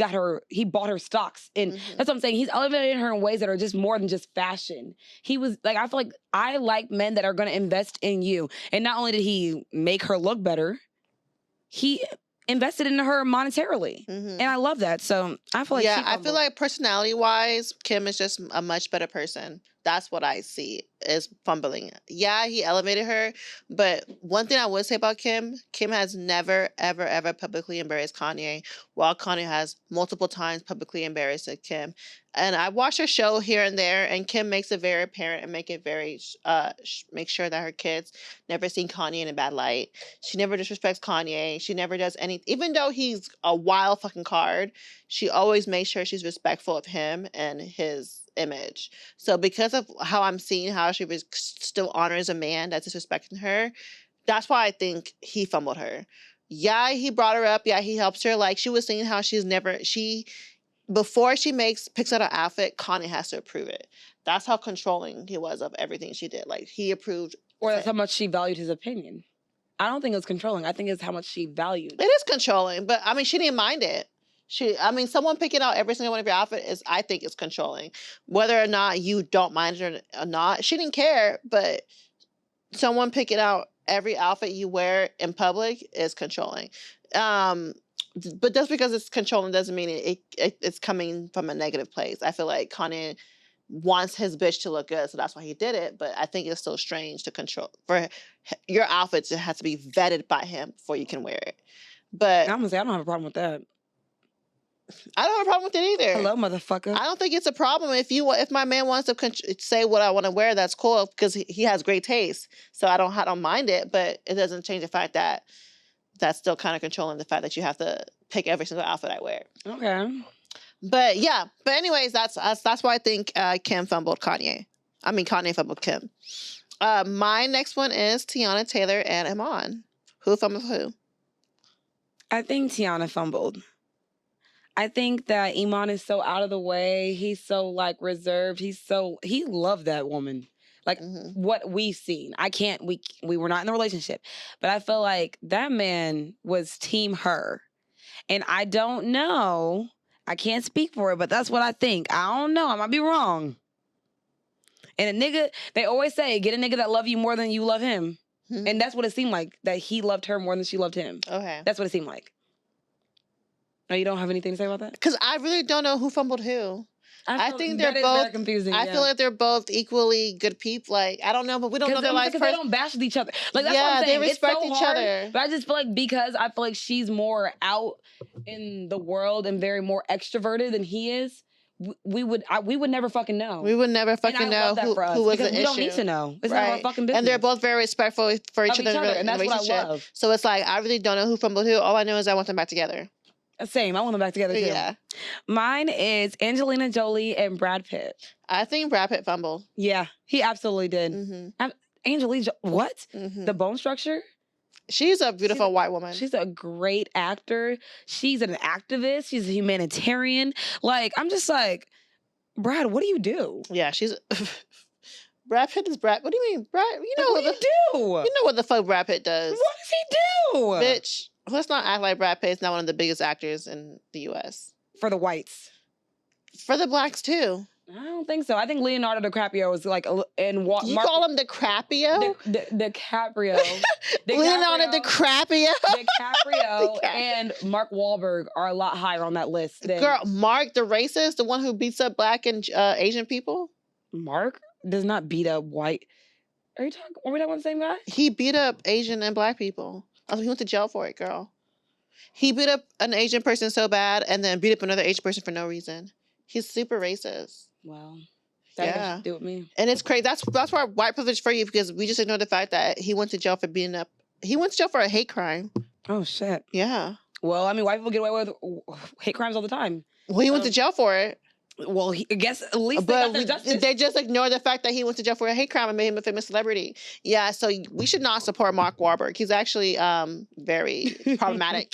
bought her stocks. And that's what I'm saying. He's elevated her in ways that are just more than just fashion. He was like, I feel like I like men that are going to invest in you. And not only did he make her look better, he invested in her monetarily. And I love that. So I feel like I feel like personality-wise, Kim is just a much better person. That's what I see is fumbling. Yeah, he elevated her, but one thing I would say about Kim has never, ever, ever publicly embarrassed Kanye, while Kanye has multiple times publicly embarrassed Kim. And I watch her show here and there, and Kim makes it very apparent and make sure that her kids never seen Kanye in a bad light. She never disrespects Kanye. She never does anything. Even though he's a wild fucking card, she always makes sure she's respectful of him and his image. So because of how I'm seeing how she still honors a man that's disrespecting her, that's why I think he fumbled her. Yeah, he brought her up. Yeah, he helps her. Like, she was saying how before she picks out an outfit, Kanye has to approve it. That's how controlling he was of everything she did. Like, he approved. Or that's how much she valued his opinion. I don't think it was controlling. I think it's how much she valued. It is controlling, but I mean, she didn't mind it. Someone picking out every single one of your outfits I think is controlling. Whether or not you don't mind it or not, she didn't care, but someone picking out every outfit you wear in public is controlling. But just because it's controlling doesn't mean it's coming from a negative place. I feel like Kanye wants his bitch to look good, so that's why he did it. But I think it's still strange to control. For your outfits, it has to be vetted by him before you can wear it. But I'm gonna say I don't have a problem with that. I don't have a problem with it either. Hello, motherfucker. I don't think it's a problem if my man wants to say what I want to wear. That's cool because he has great taste. So I don't mind it, but it doesn't change the fact that that's still kind of controlling the fact that you have to pick every single outfit I wear. Okay. But yeah. But anyways, that's why I think Kim fumbled Kanye. I mean, Kanye fumbled Kim. My next one is Tiana Taylor and Iman. Who fumbled who? I think Tiana fumbled. I think that Iman is so out of the way. He's so like reserved. He loved that woman. Like what we've seen. We were not in the relationship, but I feel like that man was team her. And I don't know. I can't speak for it, but that's what I think. I don't know. I might be wrong. And a nigga, they always say, get a nigga that love you more than you love him. And that's what it seemed like, that he loved her more than she loved him. Okay. That's what it seemed like. Oh, you don't have anything to say about that? Because I really don't know who fumbled who. I think they're both very confusing. I feel like they're both equally good people. Like, I don't know, but we don't know their life. Because they don't bash each other. Like, that's what I'm saying. They respect each other. But I just feel like because I feel like she's more out in the world and very more extroverted than he is, we would never fucking know. We would never fucking know who was the issue. We don't need to know. It's not our fucking business. And they're both very respectful for each other in the relationship. What I love. So it's like, I really don't know who fumbled who. All I know is I want them back together. Same. I want them back together too. Yeah. Mine is Angelina Jolie and Brad Pitt. I think Brad Pitt fumbled. Yeah, he absolutely did. Angelina, what? The bone structure? She's a beautiful white woman. She's a great actor. She's an activist. She's a humanitarian. Like, I'm just like, Brad, what do you do? Yeah, she's... Brad Pitt is Brad... What do you mean? Brad... You know what do you do? You know what the fuck Brad Pitt does. What does he do? Bitch, let's not act like Brad Pitt is not one of the biggest actors in the U.S. For the whites. For the blacks, too. I don't think so. I think Leonardo DiCaprio is like... You call him DiCaprio? DiCaprio. Leonardo DiCaprio? DiCaprio and Mark Wahlberg are a lot higher on that list. Girl, Mark the racist? The one who beats up black and Asian people? Mark does not beat up white... Are we talking about the same guy? He beat up Asian and black people. He went to jail for it, girl. He beat up an Asian person so bad and then beat up another Asian person for no reason. He's super racist. Wow. That has to do with me. And it's crazy. That's why white privilege for you, because we just ignore the fact that he went to jail for beating up... He went to jail for a hate crime. Oh, shit. Yeah. Well, I mean, white people get away with hate crimes all the time. Well, he went to jail for it. Well, I guess at least they just ignore the fact that he went to jail for a hate crime and made him a famous celebrity. Yeah, so we should not support Mark Wahlberg. He's actually very problematic,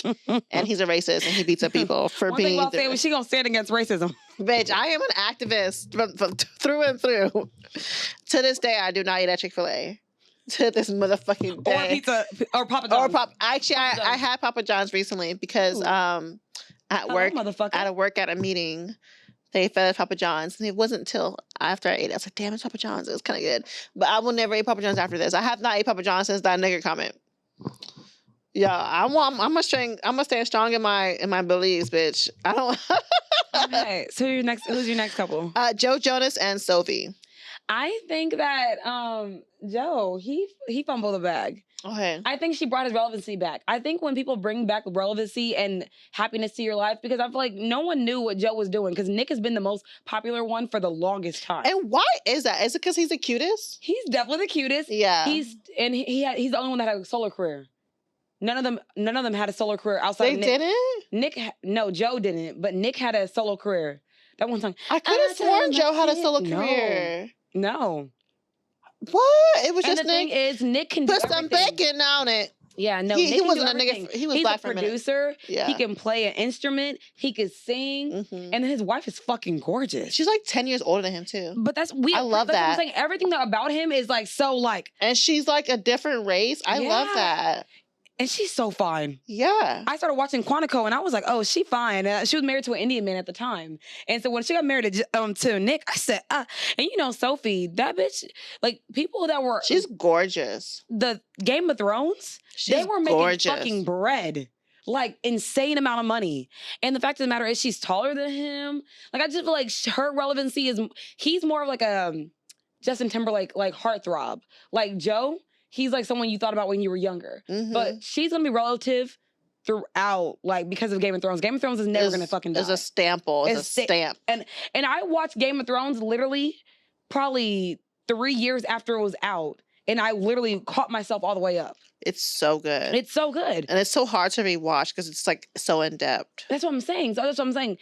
and he's a racist, and he beats up people for being... One thing I'll say, she gonna stand against racism. Bitch, I am an activist from through and through. To this day, I do not eat at Chick-fil-A. to this motherfucking day. Or pizza, or Papa John's. Actually, I had Papa John's recently because at work, at a meeting, they fed us Papa John's, and it wasn't until after I ate it, I was like, damn, it's Papa John's. It was kind of good. But I will never eat Papa John's after this. I have not ate Papa John's since that nigger comment. Yeah, I'm gonna stay strong in my beliefs, bitch. I don't. Okay, so who's your next couple? Joe Jonas and Sophie. I think that Joe, he fumbled the bag. Okay. I think she brought his relevancy back. I think when people bring back relevancy and happiness to your life, because I feel like no one knew what Joe was doing, because Nick has been the most popular one for the longest time. And why is that? Is it because he's the cutest? He's definitely the cutest. Yeah. He's the only one that had a solo career. None of them had a solo career outside of Nick. Didn't? No, Joe didn't, but Nick had a solo career. That one song. I could have sworn Joe had a solo career. No. What? It was just Nick. And the thing is, Nick can put do some everything. bacon on it. Yeah, no, he wasn't a nigga. He was He's black a for a minute. producer. Yeah. He can play an instrument. He can sing. And then his wife is fucking gorgeous. She's like 10 years older than him too. But I love that. What I'm saying. Everything about him is like so like. And she's like a different race. I love that. And she's so fine. Yeah. I started watching Quantico and I was like, oh, she fine. She was married to an Indian man at the time. And so when she got married to Nick, I said, and you know, Sophie, that bitch, like people that were. She's gorgeous. The Game of Thrones, they were making fucking bread. Like insane amount of money. And the fact of the matter is she's taller than him. Like I just feel like her relevancy he's more of like a Justin Timberlake, like heartthrob. Like Joe, he's like someone you thought about when you were younger. But she's gonna be relative throughout, like because of Game of Thrones. Game of Thrones is never gonna fucking die. It's a stample. It's a stamp. And I watched Game of Thrones literally probably 3 years after it was out. And I literally caught myself all the way up. It's so good. It's so good. And it's so hard to rewatch because it's like so in depth. That's what I'm saying. So that's what I'm saying.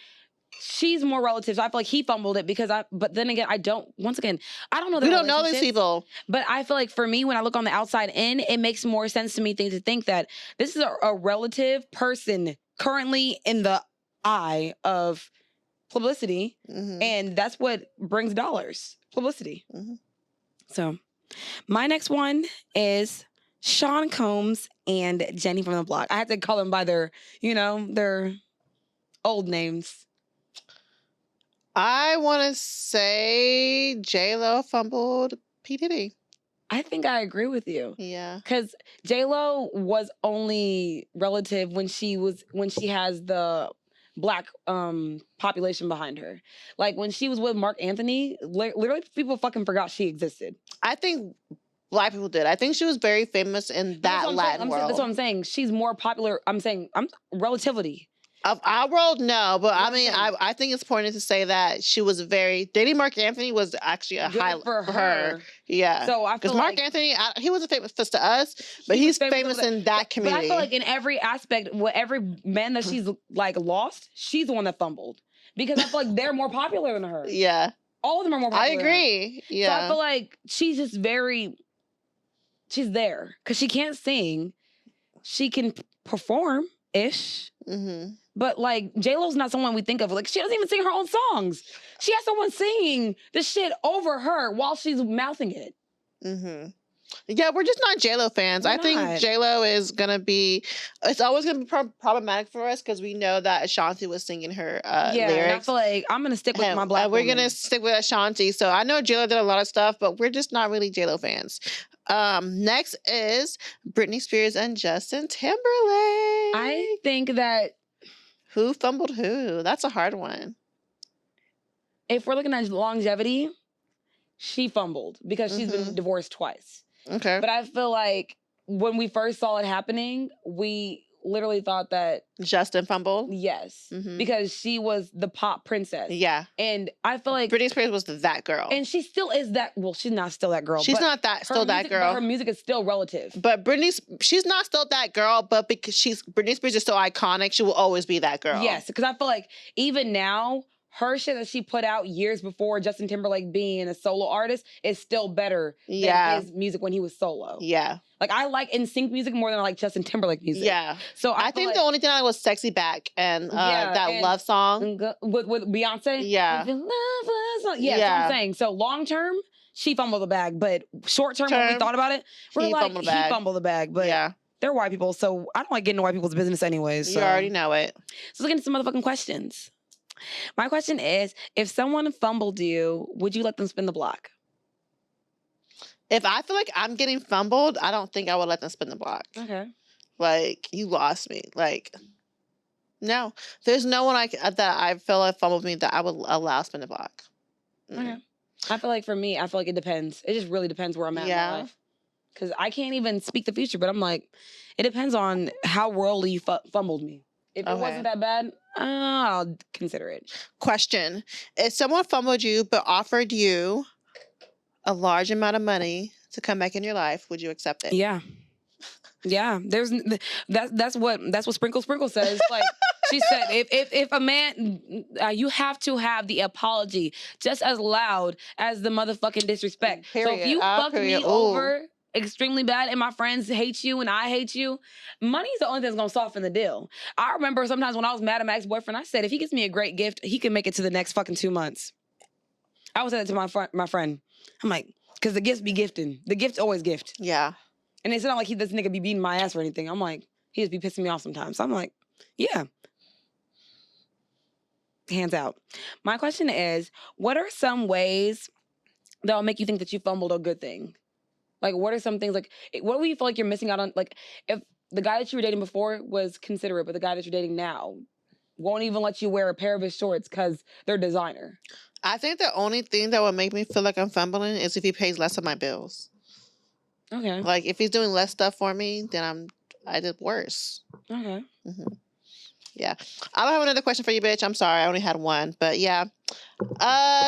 She's more relative. So I feel like he fumbled it but then again, I don't know. We don't know these people. But I feel like for me, when I look on the outside in, it makes more sense to me to think that this is a relative person currently in the eye of publicity. And that's what brings dollars, publicity. So my next one is Sean Combs and Jenny from the Block. I had to call them by their old names. I want to say J-Lo fumbled P. Diddy. I think I agree with you. Yeah. Because J-Lo was only relative when she has the Black population behind her. Like when she was with Mark Anthony, literally people fucking forgot she existed. I think Black people did. I think she was very famous in that Latin world. That's what I'm saying. She's more popular. I'm relativity. Of our world, no. But I mean, I think it's important to say that she was dating Mark Anthony was actually a highlight for her. Yeah. So I feel because Mark Anthony, he wasn't famous to us, but he's famous in that community. But I feel like in every aspect, every man that she's like lost, she's the one that fumbled. Because I feel like they're more popular than her. Yeah. All of them are more popular. I agree. Yeah. So I feel like she's just she's there. Because she can't sing. She can perform-ish. But like J-Lo's not someone we think of. Like she doesn't even sing her own songs. She has someone singing the shit over her while she's mouthing it. Yeah, we're just not J-Lo fans. I think J-Lo is gonna be. It's always gonna be problematic for us because we know that Ashanti was singing her lyrics. And I feel like I'm gonna stick with my Black. We're gonna stick with Ashanti. So I know J-Lo did a lot of stuff, but we're just not really J-Lo fans. Next is Britney Spears and Justin Timberlake. I think that. Who fumbled who? That's a hard one. If we're looking at longevity, she fumbled because she's been divorced twice. Okay. But I feel like when we first saw it happening, we literally thought that Justin fumbled. Yes, because she was the pop princess. Yeah, and I feel like Britney Spears was that girl, and she still is that. Well, she's not still that girl. She's not that still that girl. But her music is still relative. But she's not still that girl. But because Britney Spears is so iconic, she will always be that girl. Yes, because I feel like even now, her shit that she put out years before Justin Timberlake being a solo artist is still better than his music when he was solo. Yeah. Like, I like NSYNC music more than I like Justin Timberlake music. Yeah. So I think the only thing I was Sexy Back and that love song. With Beyonce? Yeah. Yeah, that's what I'm saying. So long term, she fumbled the bag. But short term, when we thought about it, we're he like, fumbled the bag. he fumbled the bag. But Yeah. they're white people, so I don't like getting into white people's business anyways. So. You already know it. So let's get into some motherfucking questions. My question is, if someone fumbled you, would you let them spin the block? If I feel like I'm getting fumbled, I don't think I would let them spin the block. Okay. Like, you lost me. Like, no. There's no one that I feel like fumbled me that I would allow spin the block. Okay. I feel like for me, I feel like it depends. It just really depends where I'm at in my life. Because I can't even speak the future, but I'm like, it depends on how royally you fumbled me. If it wasn't that bad, I'll consider it. Question. If someone fumbled you but offered you a large amount of money to come back in your life, would you accept it? Yeah. Yeah. That's what Sprinkle says. Like, she said, if a man, you have to have the apology just as loud as the motherfucking disrespect. Period. So if you fuck me over extremely bad and my friends hate you and I hate you, money's the only thing that's gonna soften the deal. I remember sometimes when I was mad at my ex-boyfriend, I said, if he gets me a great gift, he can make it to the next fucking 2 months. I would say that to my friend. I'm like, because the gifts be gifting. The gifts always gift. Yeah. And it's not like this nigga be beating my ass or anything. I'm like, he just be pissing me off sometimes. So I'm like, yeah. Hands out. My question is, what are some ways that will make you think that you fumbled a good thing? Like, what are some things, like, what do you feel like you're missing out on? Like, if the guy that you were dating before was considerate, but the guy that you're dating now won't even let you wear a pair of his shorts because they're designer. I think the only thing that would make me feel like I'm fumbling is if he pays less of my bills. Okay. Like, if he's doing less stuff for me, then I did worse. Okay. Mm-hmm. Yeah. I don't have another question for you, bitch. I'm sorry. I only had one. But yeah.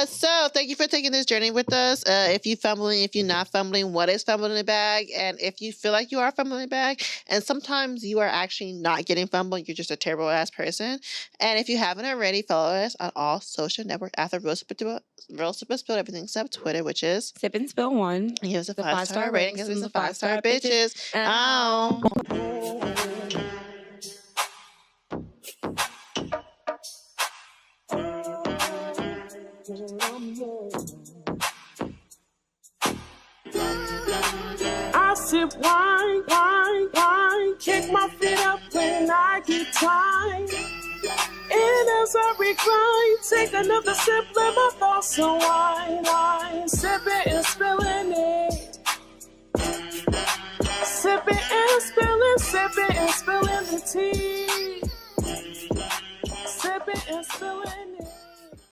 So thank you for taking this journey with us. If you're fumbling, if you're not fumbling, what is fumbling the bag? And if you feel like you are fumbling the bag, and sometimes you are actually not getting fumbled, you're just a terrible ass person. And if you haven't already, follow us on all social networks after Real Super Spill, everything except Twitter, which is Sip and Spill 1. Give us a 5-star rating because we're 5-star bitches. Ow. I sip wine, kick my feet up when I get tired. And as I recline, take another sip, let my thoughts unwind. Sipping and spilling it. Sipping and spilling the tea.